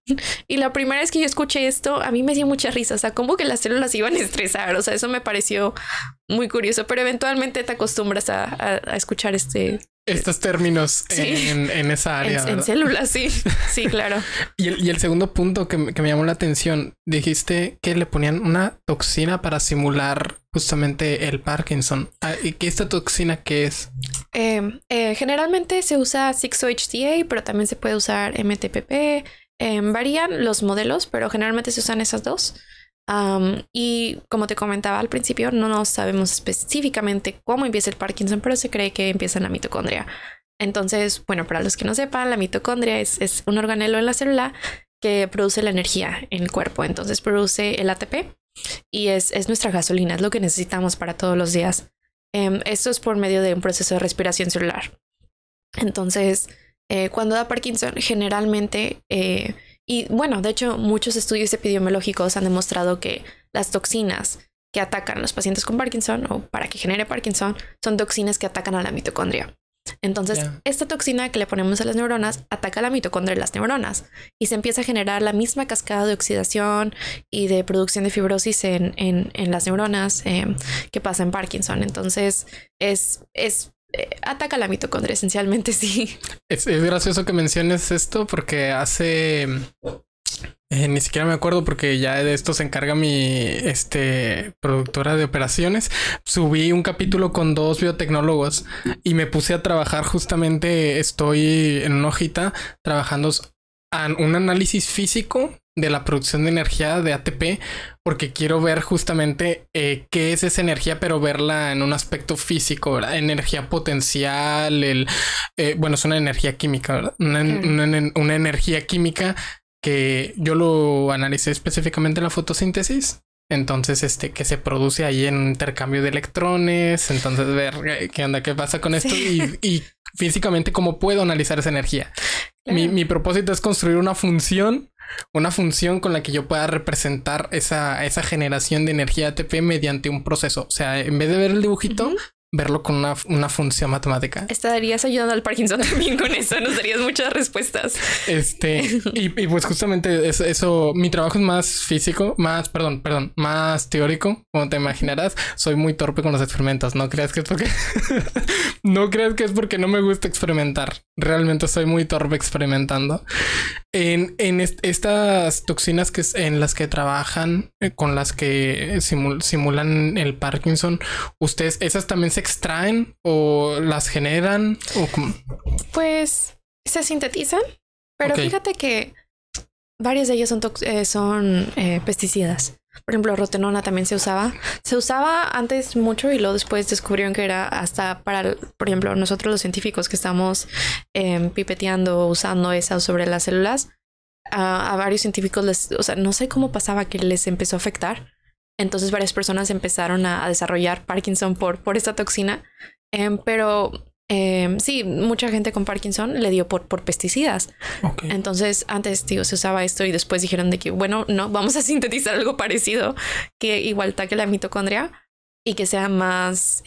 Y la primera vez que yo escuché esto, a mí me dio mucha risa. O sea, como que las células iban a estresar. O sea, eso me pareció muy curioso, pero eventualmente te acostumbras a escuchar estos términos sí, en esa área. En células, sí. Sí, claro. Y el segundo punto que me llamó la atención, dijiste que le ponían una toxina para simular justamente el Parkinson. ¿Y qué esta toxina qué es? Generalmente se usa 6-HTA, pero también se puede usar MTPP. Varían los modelos, pero generalmente se usan esas dos. Y como te comentaba al principio, no sabemos específicamente cómo empieza el Parkinson, pero se cree que empieza en la mitocondria. Entonces, bueno, para los que no sepan, la mitocondria es un organelo en la célula que produce la energía en el cuerpo. Entonces produce el ATP y es nuestra gasolina, es lo que necesitamos para todos los días. Esto es por medio de un proceso de respiración celular. Entonces, cuando da Parkinson, generalmente... y bueno, de hecho, muchos estudios epidemiológicos han demostrado que las toxinas que atacan a los pacientes con Parkinson o para que genere Parkinson son toxinas que atacan a la mitocondria. Entonces, esta toxina que le ponemos a las neuronas ataca a la mitocondria de las neuronas y se empieza a generar la misma cascada de oxidación y de producción de fibrosis en las neuronas que pasa en Parkinson. Entonces, ataca a la mitocondria esencialmente, sí. Es gracioso que menciones esto porque hace... ni siquiera me acuerdo porque ya de esto se encarga mi productora de operaciones. Subí un capítulo con 2 biotecnólogos y me puse a trabajar justamente, estoy en una hojita trabajando un análisis físico de la producción de energía de ATP porque quiero ver justamente qué es esa energía, pero verla en un aspecto físico, ¿verdad? Energía potencial, bueno, es una energía química, ¿verdad? Una energía química que yo lo analicé específicamente en la fotosíntesis. Entonces, que se produce ahí en intercambio de electrones. Entonces, ver qué onda, qué pasa con esto y físicamente cómo puedo analizar esa energía. Claro. Mi propósito es construir una función con la que yo pueda representar esa generación de energía ATP mediante un proceso. O sea, en vez de ver el dibujito, verlo con una función matemática. Estarías ayudando al Parkinson también con eso, nos darías muchas respuestas. Y pues justamente eso, mi trabajo es más físico, más teórico, como te imaginarás. Soy muy torpe con los experimentos. No creas que es porque no me gusta experimentar. Realmente soy muy torpe experimentando. En estas toxinas en las que trabajan, con las que simulan el Parkinson, ¿ustedes esas también se extraen o las generan? ¿O cómo? Pues se sintetizan, pero Okay. fíjate que varias de ellas son pesticidas. Por ejemplo, rotenona también se usaba. Se usaba antes mucho y luego después descubrieron que era hasta para, por ejemplo, nosotros los científicos que estamos pipeteando, usando esa sobre las células, a varios científicos no sé cómo pasaba que les empezó a afectar. Entonces varias personas empezaron a desarrollar Parkinson por esta toxina. Pero sí, mucha gente con Parkinson le dio por pesticidas. Okay. Entonces antes, se usaba esto y después dijeron de que, bueno, no, vamos a sintetizar algo parecido que igual ataque la mitocondria y que sea más...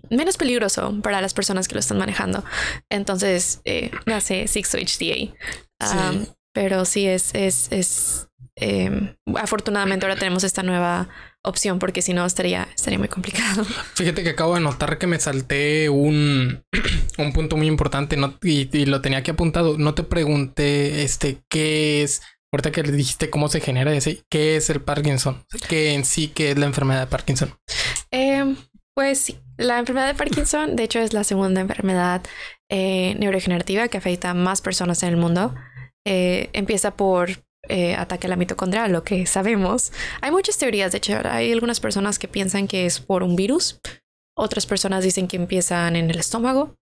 menos peligroso para las personas que lo están manejando. Entonces nace 6-HDA. Sí. Pero sí afortunadamente ahora tenemos esta nueva opción porque si no estaría muy complicado. Fíjate que acabo de notar que me salté un punto muy importante, ¿no? Y lo tenía aquí apuntado. No te pregunté qué es, ahorita que le dijiste cómo se genera ese, ¿qué es el Parkinson? ¿Qué es la enfermedad de Parkinson? Pues sí, la enfermedad de Parkinson de hecho es la segunda enfermedad neurodegenerativa que afecta a más personas en el mundo. Empieza por ataque a la mitocondria, lo que sabemos. Hay muchas teorías, de hecho, hay algunas personas que piensan que es por un virus. Otras personas dicen que empiezan en el estómago.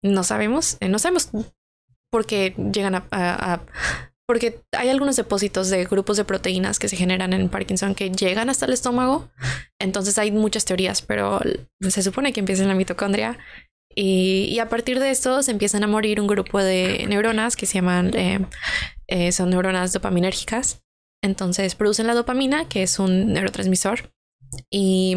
No sabemos por qué llegan porque hay algunos depósitos de grupos de proteínas que se generan en Parkinson que llegan hasta el estómago. Entonces hay muchas teorías, pero se supone que empieza en la mitocondria. Y a partir de esto se empiezan a morir un grupo de neuronas que se llaman, son neuronas dopaminérgicas. Entonces producen la dopamina, que es un neurotransmisor. Y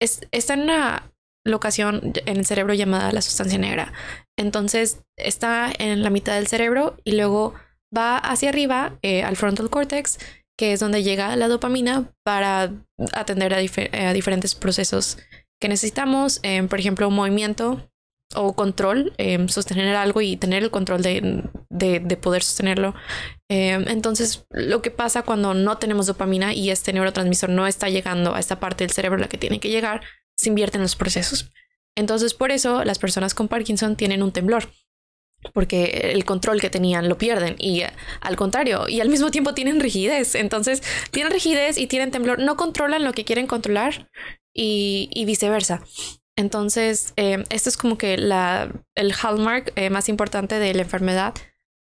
está en una locación en el cerebro llamada la sustancia negra. Entonces está en la mitad del cerebro y luego va hacia arriba al frontal cortex, que es donde llega la dopamina para atender a diferentes procesos que necesitamos, por ejemplo, un movimiento o control, sostener algo y tener el control de poder sostenerlo. Entonces, lo que pasa cuando no tenemos dopamina y este neurotransmisor no está llegando a esta parte del cerebro a la que tiene que llegar, se invierten los procesos. Entonces, por eso las personas con Parkinson tienen un temblor, porque el control que tenían lo pierden y al contrario, y al mismo tiempo tienen rigidez. Entonces tienen rigidez y tienen temblor, no controlan lo que quieren controlar y viceversa. Entonces esto es como que el hallmark más importante de la enfermedad.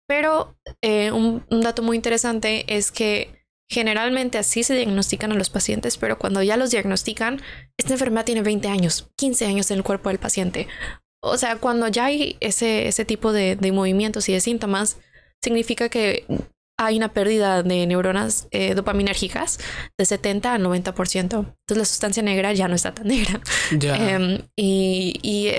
Pero un dato muy interesante es que generalmente así se diagnostican a los pacientes, pero cuando ya los diagnostican, esta enfermedad tiene 20 años, 15 años en el cuerpo del paciente. O sea, cuando ya hay ese tipo de movimientos y de síntomas, significa que hay una pérdida de neuronas dopaminérgicas de 70 a 90%. Entonces la sustancia negra ya no está tan negra. Ya. Y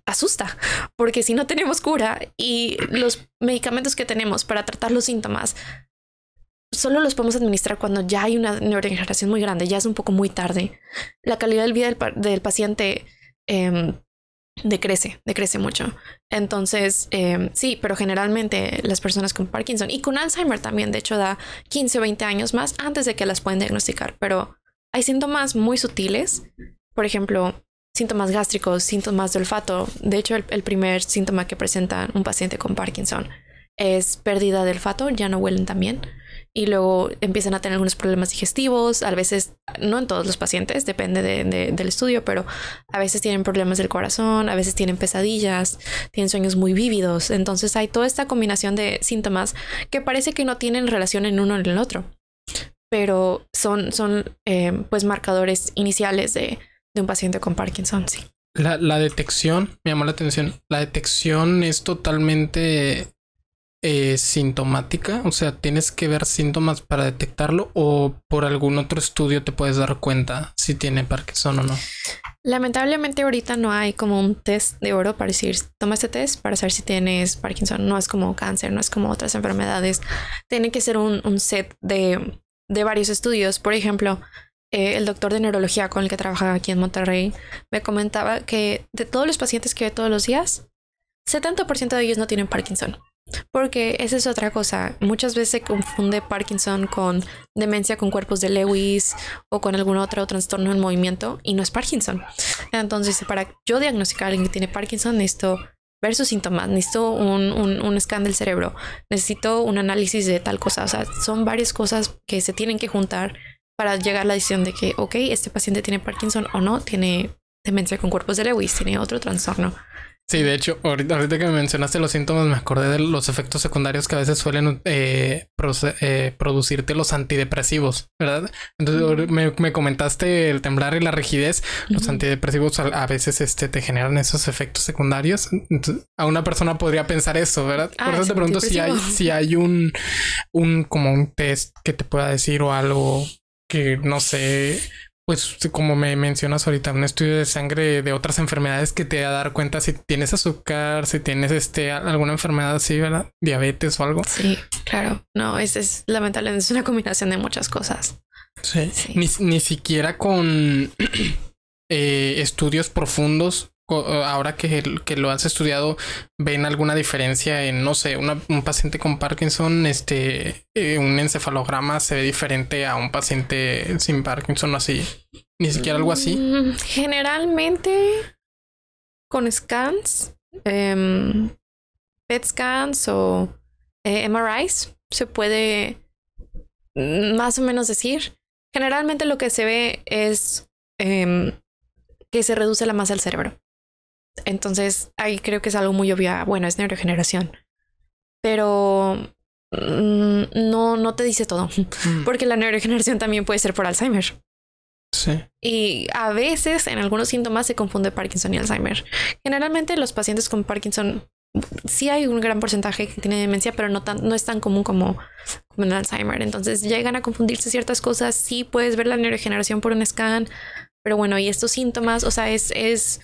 asusta, porque si no tenemos cura y los medicamentos que tenemos para tratar los síntomas solo los podemos administrar cuando ya hay una neurodegeneración muy grande, ya es un poco muy tarde, la calidad de vida del paciente decrece mucho. Entonces, sí, pero generalmente las personas con Parkinson y con Alzheimer también, de hecho, da 15 o 20 años más antes de que las pueden diagnosticar. Pero hay síntomas muy sutiles, por ejemplo, síntomas gástricos, síntomas de olfato. De hecho, el primer síntoma que presenta un paciente con Parkinson es pérdida de olfato, ya no huelen tan bien. Y luego empiezan a tener algunos problemas digestivos, a veces, no en todos los pacientes, depende del estudio, pero a veces tienen problemas del corazón, a veces tienen pesadillas, tienen sueños muy vívidos. Entonces hay toda esta combinación de síntomas que parece que no tienen relación en uno en el otro, pero son pues marcadores iniciales de un paciente con Parkinson, sí. La detección, me llamó la atención, la detección es totalmente sintomática? O sea, ¿tienes que ver síntomas para detectarlo o por algún otro estudio te puedes dar cuenta si tiene Parkinson o no? Lamentablemente ahorita no hay como un test de oro para decir, toma este test para saber si tienes Parkinson. No es como cáncer, no es como otras enfermedades. Tiene que ser un set de varios estudios. Por ejemplo, el doctor de neurología con el que trabajaba aquí en Monterrey me comentaba que de todos los pacientes que ve todos los días, 70% de ellos no tienen Parkinson. Porque esa es otra cosa. Muchas veces se confunde Parkinson con demencia con cuerpos de Lewis o con algún otro trastorno en movimiento y no es Parkinson. Entonces, para yo diagnosticar a alguien que tiene Parkinson, necesito ver sus síntomas, necesito un scan del cerebro, necesito un análisis de tal cosa. O sea, son varias cosas que se tienen que juntar para llegar a la decisión de que, ok, este paciente tiene Parkinson o no, tiene demencia con cuerpos de Lewis, tiene otro trastorno. Sí, de hecho, ahorita que me mencionaste los síntomas, me acordé de los efectos secundarios que a veces suelen producirte los antidepresivos, ¿verdad? Entonces me comentaste el temblar y la rigidez. Los antidepresivos a veces te generan esos efectos secundarios. Entonces, a una persona podría pensar eso, ¿verdad? Por eso te pregunto si hay un como un test que te pueda decir o algo que no sé. Pues como me mencionas ahorita, un estudio de sangre de otras enfermedades que te va a dar cuenta si tienes azúcar, si tienes alguna enfermedad así, ¿verdad? Diabetes o algo. Sí, claro. No, es lamentable. Es una combinación de muchas cosas. Sí. Ni siquiera con estudios profundos. Ahora que lo has estudiado, ¿ven alguna diferencia en, no sé, un paciente con Parkinson, un encefalograma se ve diferente a un paciente sin Parkinson, así? Ni siquiera algo así. Generalmente con scans, PET scans o MRIs se puede más o menos decir. Generalmente lo que se ve es que se reduce la masa del cerebro. Entonces ahí creo que es algo muy obvio. Bueno, es neurodegeneración, pero no te dice todo, porque la neurodegeneración también puede ser por Alzheimer. Sí. Y a veces en algunos síntomas se confunde Parkinson y Alzheimer. Generalmente los pacientes con Parkinson sí hay un gran porcentaje que tiene demencia, pero no es tan común como en Alzheimer. Entonces llegan a confundirse ciertas cosas. Sí puedes ver la neurodegeneración por un scan, pero bueno, y estos síntomas, o sea, es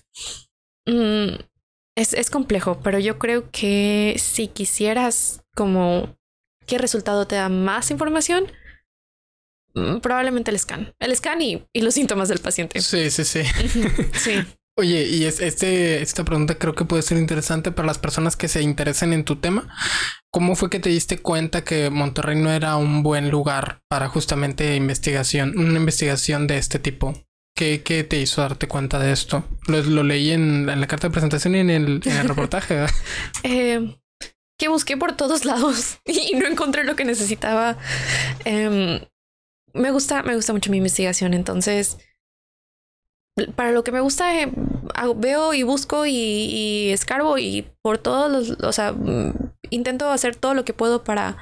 complejo, pero yo creo que si quisieras como qué resultado te da más información, probablemente el scan y los síntomas del paciente. Sí. Sí. Oye, y esta pregunta creo que puede ser interesante para las personas que se interesen en tu tema. ¿Cómo fue que te diste cuenta que Monterrey no era un buen lugar para justamente una investigación de este tipo? ¿Qué te hizo darte cuenta de esto? Lo leí en la carta de presentación y en el reportaje. Que busqué por todos lados y no encontré lo que necesitaba. Me gusta mucho mi investigación, entonces para lo que me gusta veo y busco y escarbo y por todos o sea, intento hacer todo lo que puedo para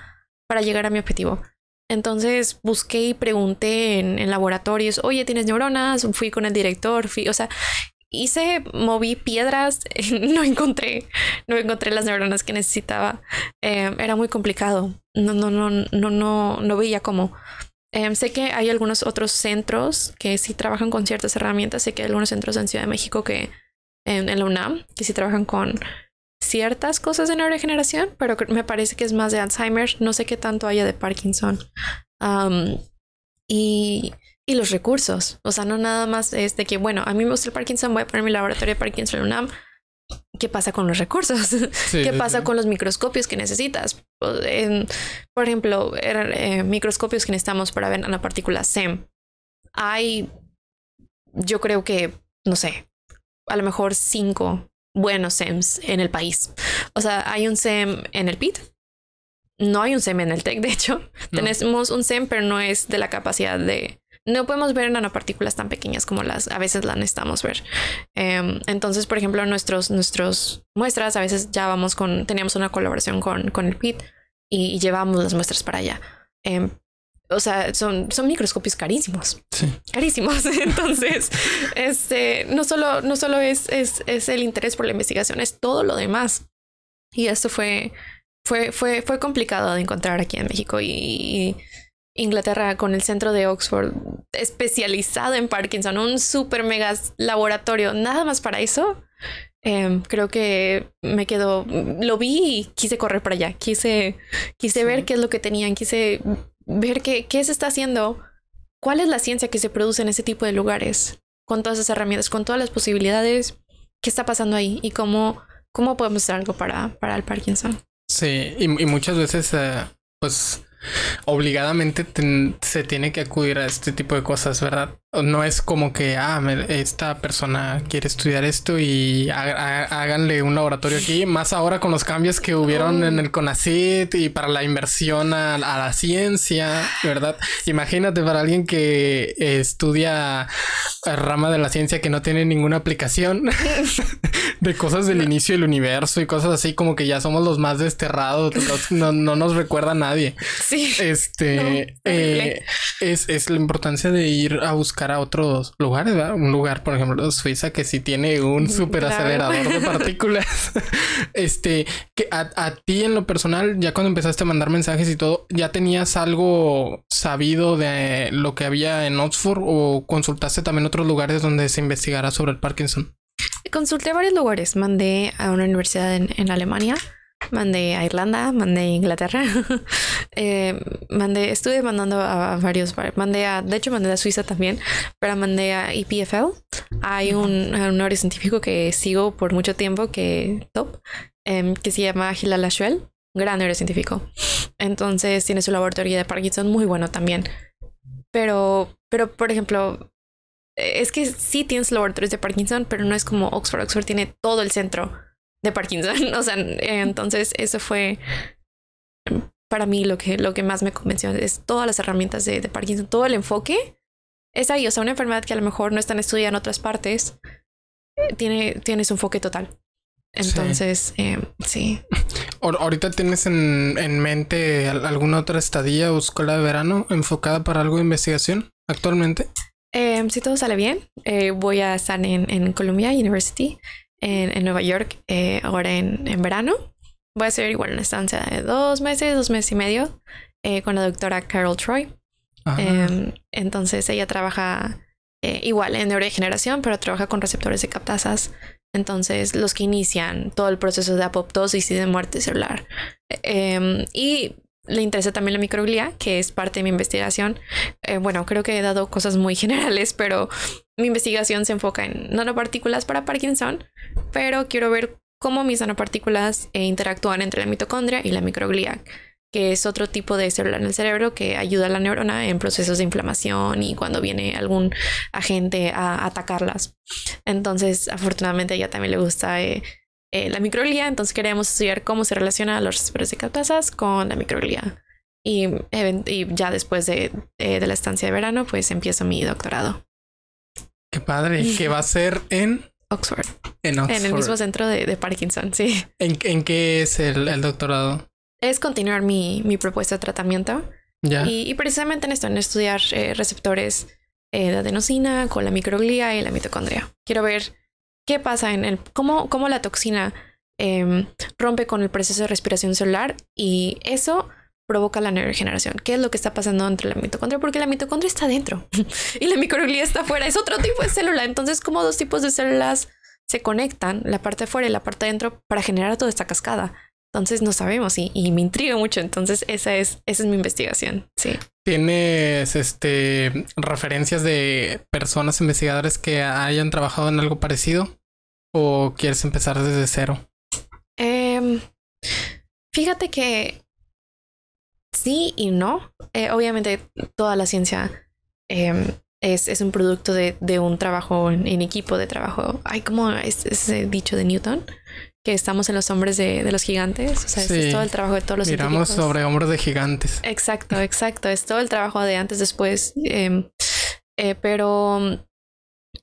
llegar a mi objetivo. Entonces busqué y pregunté en laboratorios, oye, ¿tienes neuronas? Fui con el director, moví piedras, no encontré las neuronas que necesitaba. Era muy complicado. No veía cómo. Sé que hay algunos otros centros que sí trabajan con ciertas herramientas. Sé que hay algunos centros en Ciudad de México que en la UNAM que sí trabajan con ciertas cosas de neurodegeneración, pero me parece que es más de Alzheimer. No sé qué tanto haya de Parkinson. Y los recursos. O sea, no nada más es de que, bueno, a mí me gusta el Parkinson, voy a poner mi laboratorio de Parkinson en UNAM. ¿Qué pasa con los recursos? Sí, ¿qué pasa con los microscopios que necesitas? Por ejemplo, microscopios que necesitamos para ver nanopartículas SEM. Hay, yo creo que, no sé, a lo mejor 5 buenos SEMs en el país. O sea, hay un SEM en el PIT. No hay un SEM en el TEC, de hecho. No. Tenemos un SEM, pero no es de la capacidad de... No podemos ver nanopartículas tan pequeñas como a veces las necesitamos ver. Entonces, por ejemplo, nuestros muestras, a veces ya teníamos una colaboración con el PIT y llevamos las muestras para allá. O sea, son microscopios carísimos. Sí. Carísimos. Entonces, no solo es el interés por la investigación, es todo lo demás. Y esto fue fue complicado de encontrar aquí en México y Inglaterra con el centro de Oxford especializado en Parkinson, un super mega laboratorio, nada más para eso. Creo que me quedó, lo vi y quise correr para allá, quise ver qué es lo que tenían, quise ver qué se está haciendo, cuál es la ciencia que se produce en ese tipo de lugares, con todas esas herramientas, con todas las posibilidades, qué está pasando ahí y cómo podemos hacer algo para el Parkinson. Sí, y muchas veces, pues obligadamente se tiene que acudir a este tipo de cosas, ¿verdad? No es como que, esta persona quiere estudiar esto y háganle un laboratorio aquí, más ahora con los cambios que hubieron en el CONACYT y para la inversión a la ciencia, ¿verdad? Imagínate para alguien que estudia rama de la ciencia que no tiene ninguna aplicación de cosas del inicio del universo y cosas así, como que ya somos los más desterrados, no nos recuerda a nadie. Sí. Es la importancia de ir a buscar a otros lugares, ¿verdad? Un lugar, por ejemplo, Suiza, que sí tiene un súper acelerador de partículas. Que a ti en lo personal, ya cuando empezaste a mandar mensajes y todo, ¿ya tenías algo sabido de lo que había en Oxford o consultaste también otros lugares donde se investigara sobre el Parkinson? Consulté varios lugares. Mandé a una universidad en Alemania. Mandé a Irlanda, mandé a Inglaterra, estuve mandando a varios, de hecho mandé a Suiza también, pero mandé a EPFL. Hay un área científico que sigo por mucho tiempo que se llama Hilal Lashuel, gran neurocientífico. Entonces tiene su laboratorio de Parkinson muy bueno también. Pero por ejemplo, es que sí tienes laboratorios de Parkinson, pero no es como Oxford. Oxford tiene todo el centro de Parkinson. O sea, entonces eso fue para mí lo que más me convenció. Es todas las herramientas de Parkinson, todo el enfoque es ahí. O sea, una enfermedad que a lo mejor no están estudiada en otras partes, tiene su enfoque total. Entonces, sí. ¿Ahorita tienes en mente alguna otra estadía o escuela de verano enfocada para algo de investigación actualmente? Si todo sale bien, voy a estar en Columbia University en Nueva York ahora en verano. Voy a hacer igual una estancia de 2 meses y medio con la doctora Carol Troy. Entonces ella trabaja igual en neurodegeneración, pero trabaja con receptores de captasas. Entonces los que inician todo el proceso de apoptosis y de muerte celular. Y le interesa también la microglia, que es parte de mi investigación. Bueno, creo que he dado cosas muy generales, pero mi investigación se enfoca en nanopartículas para Parkinson, pero quiero ver cómo mis nanopartículas interactúan entre la mitocondria y la microglia, que es otro tipo de célula en el cerebro que ayuda a la neurona en procesos de inflamación y cuando viene algún agente a atacarlas. Entonces, afortunadamente a ella también le gusta la microglia, entonces queremos estudiar cómo se relaciona los receptores de captasas con la microglia. Y ya después de la estancia de verano, pues empiezo mi doctorado. Qué padre. ¿Qué va a ser en Oxford? En Oxford. En el mismo centro de Parkinson, sí. ¿En qué es el doctorado? Es continuar mi propuesta de tratamiento. Ya. Y precisamente en esto, en estudiar receptores de adenosina con la microglia y la mitocondria. Quiero ver qué pasa cómo la toxina rompe con el proceso de respiración celular y eso provoca la neurodegeneración. ¿Qué es lo que está pasando entre la mitocondria? Porque la mitocondria está dentro y la microglia está afuera. Es otro tipo de célula. Entonces, como 2 tipos de células se conectan, la parte de afuera y la parte de adentro, para generar toda esta cascada. Entonces no sabemos y me intriga mucho. Entonces esa es mi investigación. Sí. ¿Tienes referencias de personas investigadores que hayan trabajado en algo parecido? ¿O quieres empezar desde cero? Fíjate que sí y no. Obviamente toda la ciencia es un producto de un trabajo en equipo de trabajo. Hay como ese dicho de Newton, que estamos en los hombres de los gigantes. O sea, sí. Es todo el trabajo de todos los Miramos científicos. Sobre hombros de gigantes. Exacto. Es todo el trabajo de antes, después. Pero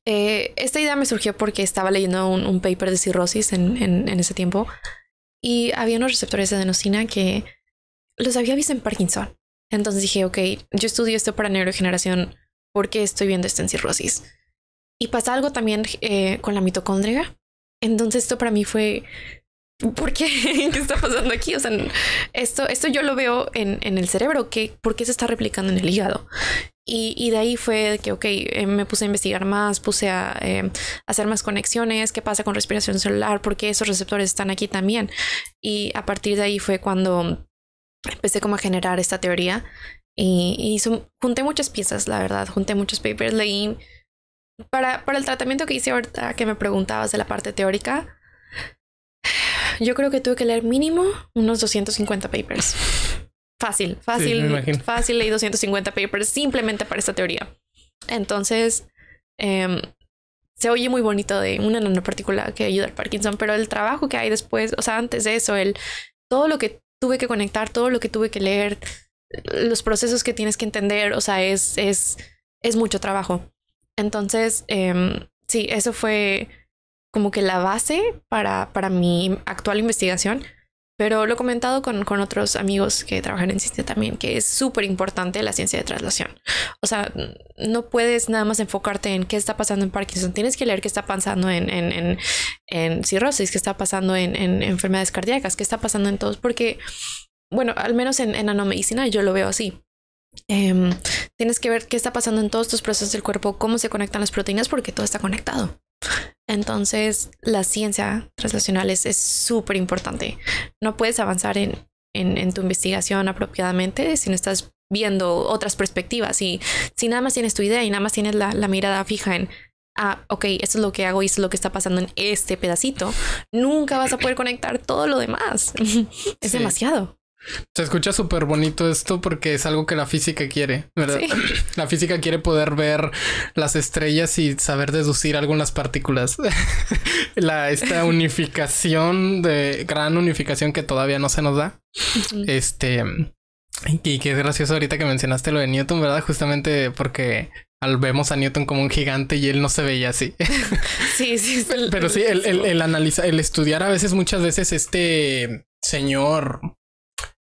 esta idea me surgió porque estaba leyendo un paper de cirrosis en ese tiempo. Y había unos receptores de adenosina que los había visto en Parkinson. Entonces dije, ok, yo estudio esto para neurodegeneración. ¿Por qué estoy viendo esto en cirrosis? Y pasa algo también con la mitocondria. Entonces esto para mí fue ¿por qué? ¿Qué está pasando aquí? O sea, esto yo lo veo en el cerebro, ¿por qué se está replicando en el hígado? Y de ahí fue que, ok, me puse a investigar más, puse a hacer más conexiones, qué pasa con respiración celular, por qué esos receptores están aquí también. Y a partir de ahí fue cuando empecé como a generar esta teoría y junté muchas piezas, la verdad, junté muchos papers, leí para el tratamiento que hice ahorita que me preguntabas de la parte teórica. Yo creo que tuve que leer mínimo unos 250 papers. Fácil, fácil, leí 250 papers simplemente para esta teoría. Entonces, se oye muy bonito de una nanopartícula que ayuda al Parkinson, pero el trabajo que hay después, o sea, antes de eso, todo lo que tuve que conectar, todo lo que tuve que leer, los procesos que tienes que entender, o sea, es mucho trabajo. Entonces, sí, eso fue como que la base para mi actual investigación. Pero lo he comentado con otros amigos que trabajan en ciencia también, que es súper importante la ciencia de traslación. O sea, no puedes nada más enfocarte en qué está pasando en Parkinson. Tienes que leer qué está pasando en cirrosis, qué está pasando en enfermedades cardíacas, qué está pasando en todos. Porque, bueno, al menos en nanomedicina yo lo veo así. Tienes que ver qué está pasando en todos tus procesos del cuerpo, cómo se conectan las proteínas, porque todo está conectado. Entonces, la ciencia translacional es súper importante. No puedes avanzar en tu investigación apropiadamente si no estás viendo otras perspectivas. Y si nada más tienes tu idea y nada más tienes la mirada fija en, ok, esto es lo que hago y esto es lo que está pasando en este pedacito, nunca vas a poder conectar todo lo demás. Es demasiado. Se escucha súper bonito esto porque es algo que la física quiere, ¿verdad? Sí. La física quiere poder ver las estrellas y saber deducir algunas partículas. Esta unificación, gran unificación que todavía no se nos da. Uh-huh. Y qué gracioso ahorita que mencionaste lo de Newton, ¿verdad? Justamente porque vemos a Newton como un gigante y él no se veía así. Sí. Pero sí, el analizar, el estudiar a veces, muchas veces este señor...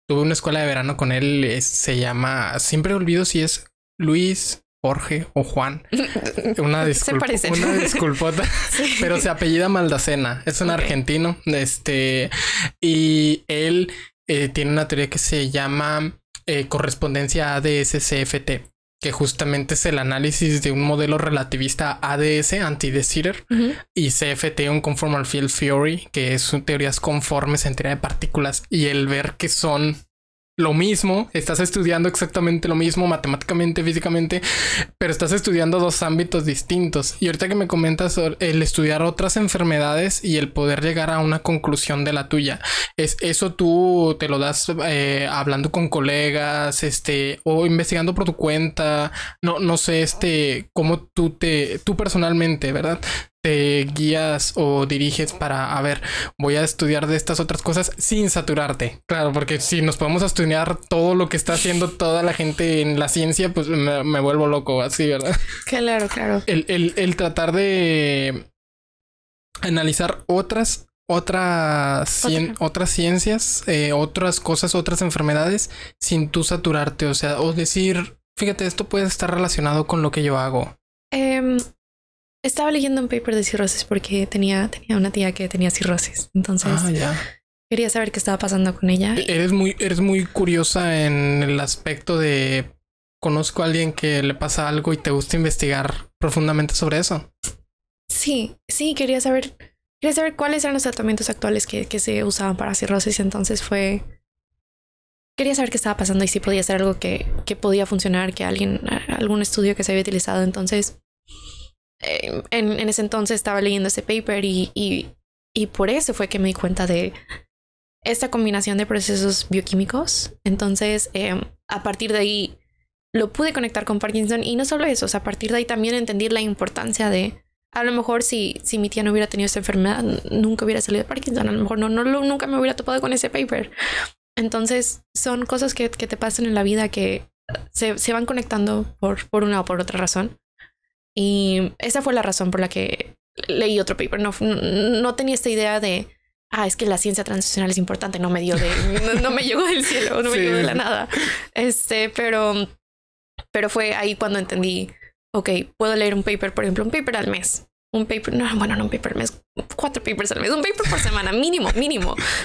Tuve una escuela de verano con él, se llama, siempre olvido si es Luis, Jorge o Juan. Una disculpota, sí. Pero se apellida Maldacena, es un argentino. Y él tiene una teoría que se llama correspondencia ADS-CFT, que justamente es el análisis de un modelo relativista ADS, anti-de Sitter, y CFT, un conformal field theory, que son teorías conformes en teoría de partículas, y el ver que son lo mismo, estás estudiando exactamente lo mismo matemáticamente, físicamente, pero estás estudiando dos ámbitos distintos. Y ahorita que me comentas el estudiar otras enfermedades y el poder llegar a una conclusión de la tuya, eso tú te lo das hablando con colegas, o investigando por tu cuenta, no sé, cómo tú personalmente, ¿verdad? Te guías o diriges para, voy a estudiar de estas otras cosas sin saturarte. Claro, porque si nos podemos estudiar todo lo que está haciendo toda la gente en la ciencia, pues me vuelvo loco así, ¿verdad? Claro. El tratar de analizar otras ciencias, otras cosas, otras enfermedades sin tú saturarte, o sea, o decir, fíjate, esto puede estar relacionado con lo que yo hago. Estaba leyendo un paper de cirrosis porque tenía una tía que tenía cirrosis. Entonces quería saber qué estaba pasando con ella. Eres muy curiosa en el aspecto de conozco a alguien que le pasa algo y te gusta investigar profundamente sobre eso. Sí, quería saber cuáles eran los tratamientos actuales que se usaban para cirrosis. Entonces quería saber qué estaba pasando y si podía ser algo que podía funcionar, que algún estudio que se había utilizado. Entonces en ese entonces estaba leyendo ese paper y por eso fue que me di cuenta de esta combinación de procesos bioquímicos. Entonces, a partir de ahí lo pude conectar con Parkinson y no solo eso, o sea, a partir de ahí también entendí la importancia de, a lo mejor si mi tía no hubiera tenido esta enfermedad, nunca hubiera salido de Parkinson, a lo mejor nunca me hubiera topado con ese paper. Entonces, son cosas que te pasan en la vida que se van conectando por una o por otra razón. Y esa fue la razón por la que leí otro paper. No tenía esta idea de, es que la ciencia translacional es importante. No me llegó del cielo, no me llegó de la nada. Pero fue ahí cuando entendí, ok, puedo leer un paper, por ejemplo, un paper al mes. un paper, no un paper al mes, 4 papers al mes, un paper por semana, mínimo,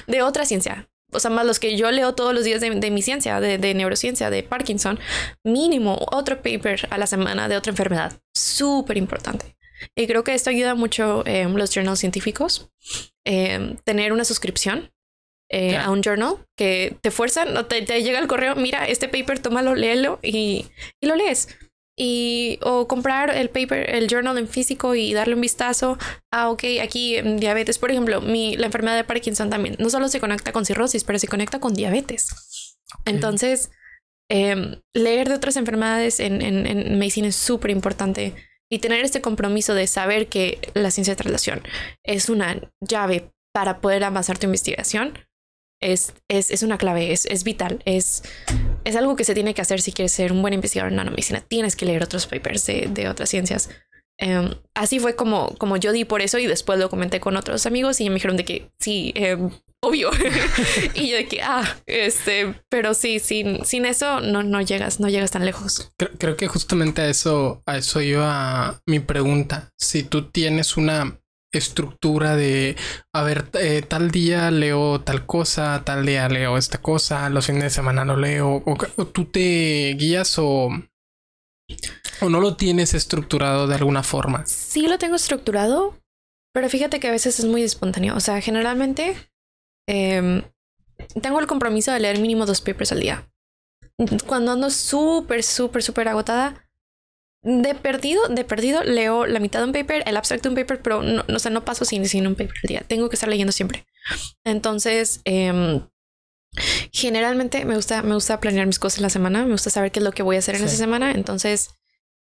de otra ciencia. O sea, más los que yo leo todos los días de mi ciencia, de neurociencia, de Parkinson, mínimo otro paper a la semana de otra enfermedad. Súper importante. Y creo que esto ayuda mucho los journals científicos. Tener una suscripción a un journal que te fuerzan, o te llega el correo, mira, este paper, tómalo, léelo y lo lees. O comprar el paper, el journal en físico y darle un vistazo. Ok, aquí en diabetes, por ejemplo, la enfermedad de Parkinson también no solo se conecta con cirrosis, pero se conecta con diabetes. Okay. Entonces, leer de otras enfermedades en medicina es súper importante, y tener este compromiso de saber que la ciencia de traslación es una llave para poder avanzar tu investigación. Es una clave, es vital, es algo que se tiene que hacer si quieres ser un buen investigador en nanomedicina. Tienes que leer otros papers de otras ciencias. Así fue como yo di por eso, y después lo comenté con otros amigos y me dijeron de que sí, obvio. Y yo de que, pero sí, sin eso no llegas tan lejos. Creo que justamente a eso iba mi pregunta. Si tú tienes una estructura de, a ver, tal día leo tal cosa, tal día leo esta cosa, los fines de semana no leo, o tú te guías o no lo tienes estructurado de alguna forma. Sí lo tengo estructurado, pero fíjate que a veces es muy espontáneo. O sea, generalmente tengo el compromiso de leer mínimo 2 papers al día. Cuando ando súper agotada, de perdido leo la mitad de un paper, el abstract de un paper, pero no paso sin un paper al día. Tengo que estar leyendo siempre. Entonces, generalmente me gusta planear mis cosas en la semana. Me gusta saber qué es lo que voy a hacer en esa semana. Entonces,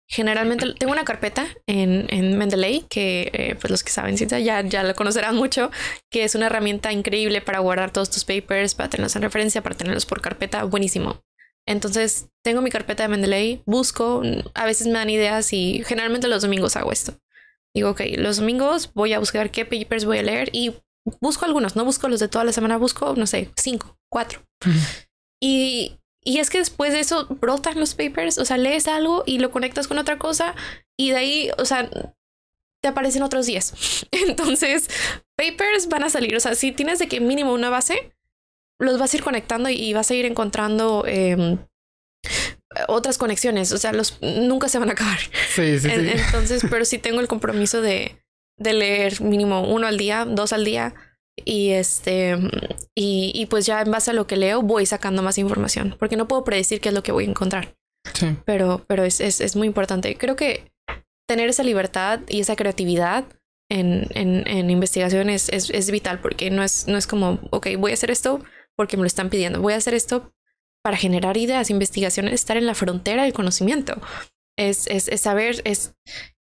generalmente tengo una carpeta en Mendeley que, pues los que saben ciencia ya lo conocerán mucho, que es una herramienta increíble para guardar todos tus papers, para tenerlos en referencia, para tenerlos por carpeta. Buenísimo. Entonces tengo mi carpeta de Mendeley, busco, a veces me dan ideas y generalmente los domingos hago esto. Digo, ok, los domingos voy a buscar qué papers voy a leer y busco algunos, no busco los de toda la semana, busco, no sé, 5, 4. Y es que después de eso brotan los papers, o sea, lees algo y lo conectas con otra cosa y de ahí, o sea, te aparecen otros 10. Entonces, papers van a salir, o sea, si tienes de que mínimo una base, los vas a ir conectando y vas a ir encontrando otras conexiones. O sea, nunca se van a acabar. Sí. Entonces, pero sí tengo el compromiso de leer mínimo 1 al día, 2 al día. Y pues ya en base a lo que leo voy sacando más información. Porque no puedo predecir qué es lo que voy a encontrar. Sí. Pero es muy importante. Creo que tener esa libertad y esa creatividad en investigación es vital. Porque no es como, ok, voy a hacer esto porque me lo están pidiendo. Voy a hacer esto para generar ideas, investigaciones, estar en la frontera del conocimiento. Es saber, es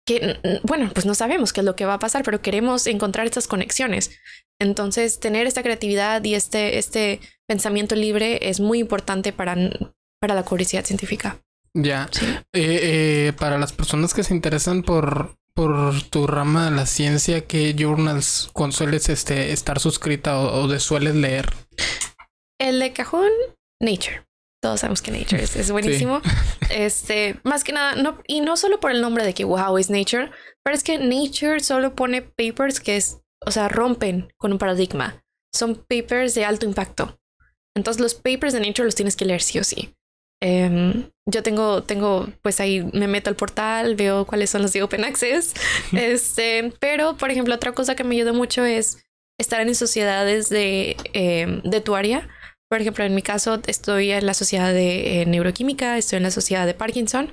que, bueno, pues no sabemos qué es lo que va a pasar, pero queremos encontrar estas conexiones. Entonces, tener esta creatividad y este pensamiento libre es muy importante para la curiosidad científica. Ya. Sí. Para las personas que se interesan por tu rama de la ciencia, ¿qué journals sueles estar suscrita o sueles leer? El de cajón, Nature. Todos sabemos que Nature es buenísimo. Sí. Más que nada, no solo por el nombre de que wow, es Nature, pero es que Nature solo pone papers que rompen con un paradigma. Son papers de alto impacto. Entonces los papers de Nature los tienes que leer sí o sí. Yo tengo, pues ahí me meto al portal, veo cuáles son los de Open Access. Pero, por ejemplo, otra cosa que me ayuda mucho es estar en sociedades de tu área. Por ejemplo, en mi caso, estoy en la sociedad de neuroquímica, estoy en la sociedad de Parkinson.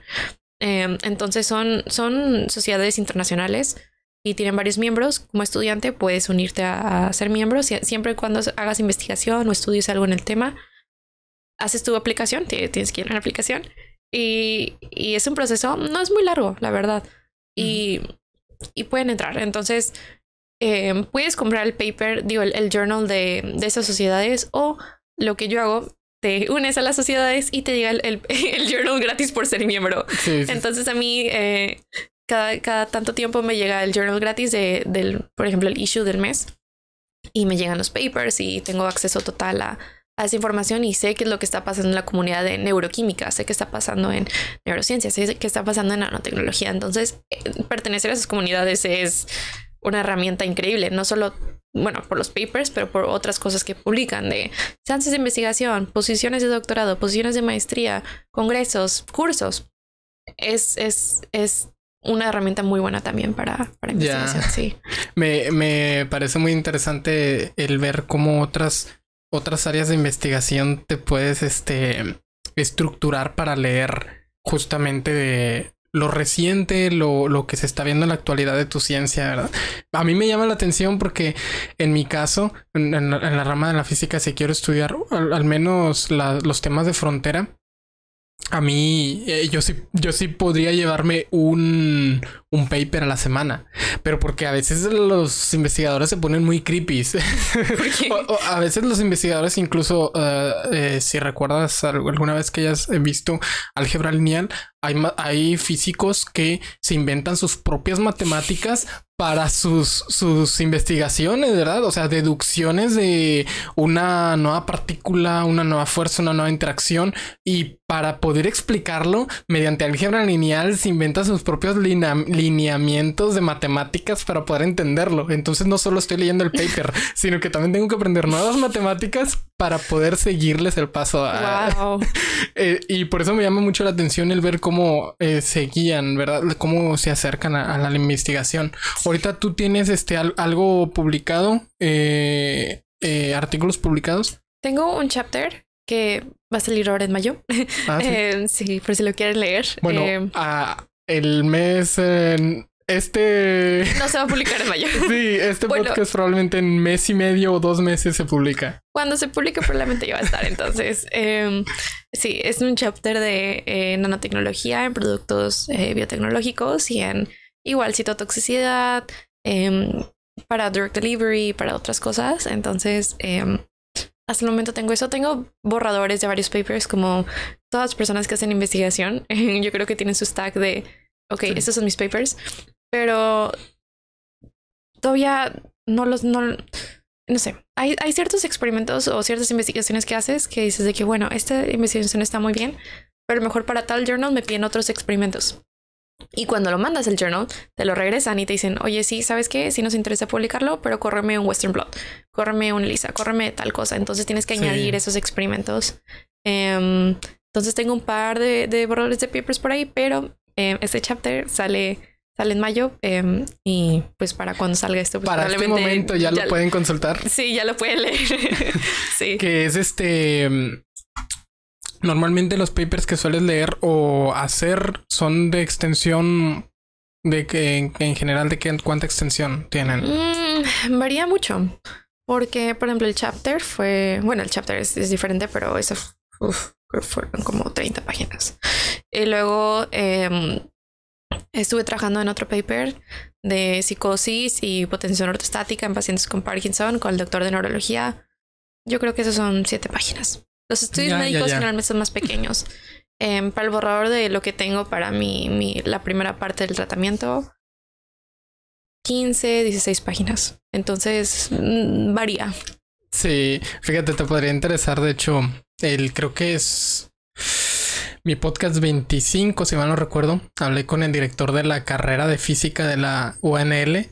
Entonces son sociedades internacionales y tienen varios miembros. Como estudiante puedes unirte a ser miembro siempre y cuando hagas investigación o estudies algo en el tema. Haces tu aplicación, tienes que ir a la aplicación y es un proceso, no es muy largo, la verdad. Y pueden entrar. Entonces, puedes comprar el paper, el journal de esas sociedades, o lo que yo hago, te unes a las sociedades y te llega el journal gratis por ser miembro. Sí. Entonces a mí cada tanto tiempo me llega el journal gratis por ejemplo, el issue del mes, y me llegan los papers y tengo acceso total a a esa información y sé qué es lo que está pasando en la comunidad de neuroquímica, sé qué está pasando en neurociencia, sé qué está pasando en nanotecnología. Entonces, pertenecer a esas comunidades es una herramienta increíble, no solo, bueno, por los papers, pero por otras cosas que publican de chances de investigación, posiciones de doctorado, posiciones de maestría, congresos, cursos. Es una herramienta muy buena también para investigación, sí. Me parece muy interesante el ver cómo otras áreas de investigación te puedes estructurar para leer justamente de lo reciente, lo que se está viendo en la actualidad de tu ciencia, ¿verdad? A mí me llama la atención porque en mi caso, en la rama de la física, si quiero estudiar al menos los temas de frontera, a mí, yo sí podría llevarme un paper a la semana, pero porque a veces los investigadores se ponen muy creepy. A veces los investigadores incluso, si recuerdas alguna vez que hayas visto álgebra lineal, hay físicos que se inventan sus propias matemáticas para sus investigaciones, ¿verdad? O sea, deducciones de una nueva partícula, una nueva fuerza, una nueva interacción, y para poder explicarlo mediante álgebra lineal se inventan sus propios lineamientos de matemáticas para poder entenderlo. Entonces no solo estoy leyendo el paper, sino que también tengo que aprender nuevas matemáticas para poder seguirles el paso. Wow. Y por eso me llama mucho la atención el ver cómo se guían, ¿verdad? Cómo se acercan a la investigación. Ahorita tú tienes algo publicado, artículos publicados. Tengo un chapter que va a salir ahora en mayo. ¿Sí? Sí, por si lo quieren leer. Bueno, el mes... no se va a publicar en mayo. Sí, podcast probablemente en mes y medio o 2 meses se publica. Cuando se publique probablemente ya va a estar. Entonces, sí, es un chapter de nanotecnología en productos biotecnológicos y en igual citotoxicidad, para drug delivery, para otras cosas. Entonces, hasta el momento tengo eso. Tengo borradores de varios papers, como todas las personas que hacen investigación. Yo creo que tienen su stack de, ok, sí, estos son mis papers. Pero todavía no sé. Hay ciertos experimentos o ciertas investigaciones que haces que dices de que, bueno, esta investigación está muy bien, pero mejor para tal journal me piden otros experimentos. Y cuando lo mandas al journal, te lo regresan y te dicen, oye, sí, ¿sabes qué? Sí nos interesa publicarlo, pero córreme un Western blot, córreme un ELISA, córreme tal cosa. Entonces tienes que añadir esos experimentos. Entonces tengo un par de borradores de papers por ahí, pero este chapter sale en mayo, y pues para cuando salga esto, pues para este momento ya lo pueden consultar. Sí, ya lo pueden leer. Sí. Que es normalmente los papers que sueles leer o hacer son de extensión, de que en general de cuánta extensión tienen. Varía mucho, porque por ejemplo el chapter es diferente, pero eso fueron como 30 páginas. Y luego estuve trabajando en otro paper de psicosis y potenciación ortostática en pacientes con Parkinson con el doctor de neurología. Yo creo que esos son 7 páginas. Los estudios médicos generalmente son más pequeños. Para el borrador de lo que tengo para la primera parte del tratamiento, 15, 16 páginas. Entonces, varía. Sí, fíjate, te podría interesar. De hecho, creo que es mi podcast 25, si mal no recuerdo. Hablé con el director de la carrera de física de la UNL.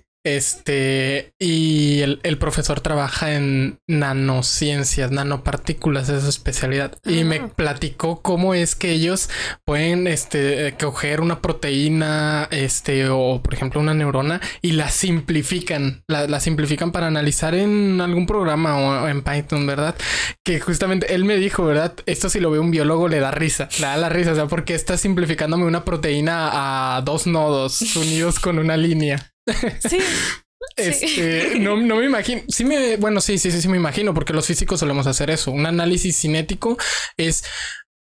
Y el profesor trabaja en nanociencias, nanopartículas, es su especialidad. Y me platicó cómo es que ellos pueden coger una proteína, o por ejemplo una neurona, y la simplifican. La simplifican para analizar en algún programa o en Python, ¿verdad? Que justamente él me dijo, ¿verdad? Esto, si lo ve un biólogo, le da risa. Le da la risa, o sea, porque está simplificándome una proteína a 2 nodos unidos con una línea. Sí. No me imagino. Sí me imagino, porque los físicos solemos hacer eso. Un análisis cinético es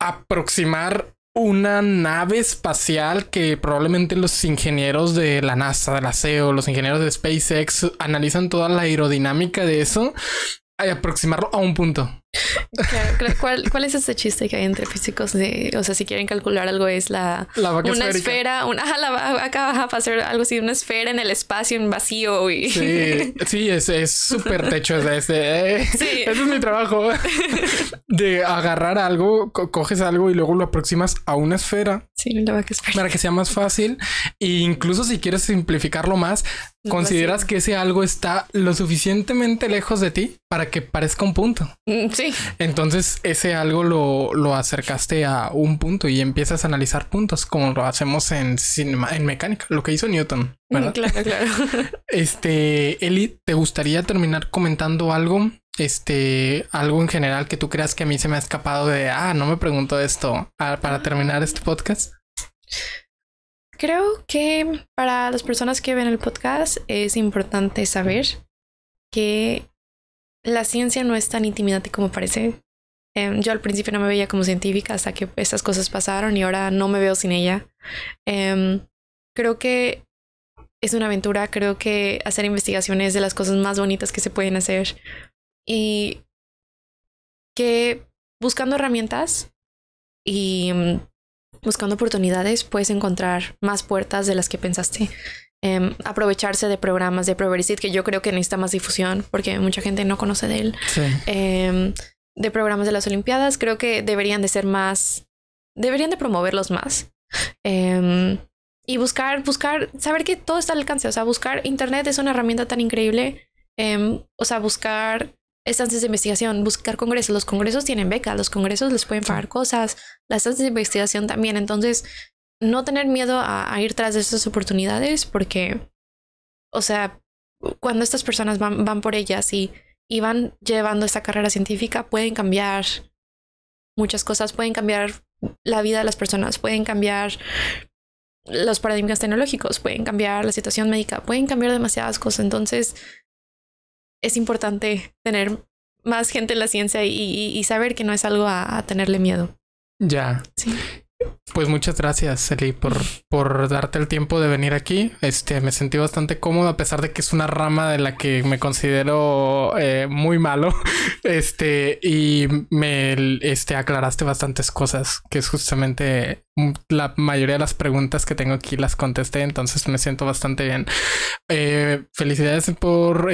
aproximar una nave espacial que probablemente los ingenieros de la NASA, de la CEO, los ingenieros de SpaceX analizan toda la aerodinámica de eso y aproximarlo a un punto. Claro. ¿Cuál es ese chiste que hay entre físicos de, o sea, si quieren calcular algo es vaca una esférica. Esfera, la vaca baja para hacer algo así, una esfera en el espacio en vacío y Sí, es súper techo sí. Ese es mi trabajo de agarrar algo, coges algo y luego lo aproximas a una esfera. Sí, la vaca esférica. Para que sea más fácil. E incluso si quieres simplificarlo más, consideras que ese algo está lo suficientemente lejos de ti para que parezca un punto. Sí. Entonces ese algo lo acercaste a un punto y empiezas a analizar puntos como lo hacemos en mecánica, lo que hizo Newton, ¿verdad? Claro. Eli, ¿te gustaría terminar comentando algo? Algo en general que tú creas que a mí se me ha escapado de, no me pregunto esto para terminar este podcast. Creo que para las personas que ven el podcast es importante saber que la ciencia no es tan intimidante como parece. Yo al principio no me veía como científica hasta que estas cosas pasaron y ahora no me veo sin ella. Creo que es una aventura. Creo que hacer investigaciones es de las cosas más bonitas que se pueden hacer. Y que buscando herramientas y buscando oportunidades puedes encontrar más puertas de las que pensaste. Aprovecharse de programas de Proversity, que yo creo que necesita más difusión porque mucha gente no conoce de él. Sí. De programas de las Olimpiadas, creo que deberían de promoverlos más. Y buscar, saber que todo está al alcance. O sea, buscar internet es una herramienta tan increíble. O sea, buscar estancias de investigación, buscar congresos. Los congresos tienen becas, los congresos les pueden pagar cosas, las estancias de investigación también. Entonces, no tener miedo a ir tras de estas oportunidades porque, o sea, cuando estas personas van por ellas y van llevando esta carrera científica, pueden cambiar muchas cosas, pueden cambiar la vida de las personas, pueden cambiar los paradigmas tecnológicos, pueden cambiar la situación médica, pueden cambiar demasiadas cosas. Entonces, es importante tener más gente en la ciencia y saber que no es algo a tenerle miedo. Ya. Sí. Pues muchas gracias, Eli, por darte el tiempo de venir aquí. Me sentí bastante cómodo a pesar de que es una rama de la que me considero muy malo. Y me aclaraste bastantes cosas, que es justamente la mayoría de las preguntas que tengo aquí las contesté, entonces me siento bastante bien. Felicidades por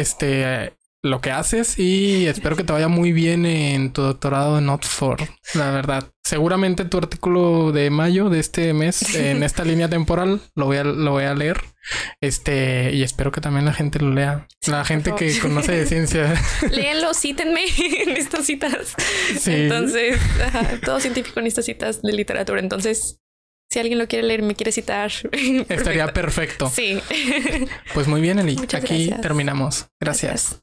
lo que haces y espero que te vaya muy bien en tu doctorado en Oxford, la verdad. Seguramente tu artículo de mayo de este mes en esta línea temporal lo voy a leer. Y espero que también la gente lo lea. Sí, la gente que conoce de ciencia. Léanlo, cítenme en estas citas. Sí. Entonces, todo científico en estas citas de literatura. Entonces, si alguien lo quiere leer, me quiere citar. Estaría perfecto. Sí. Pues muy bien, Eli. Muchas aquí gracias. terminamos. Gracias.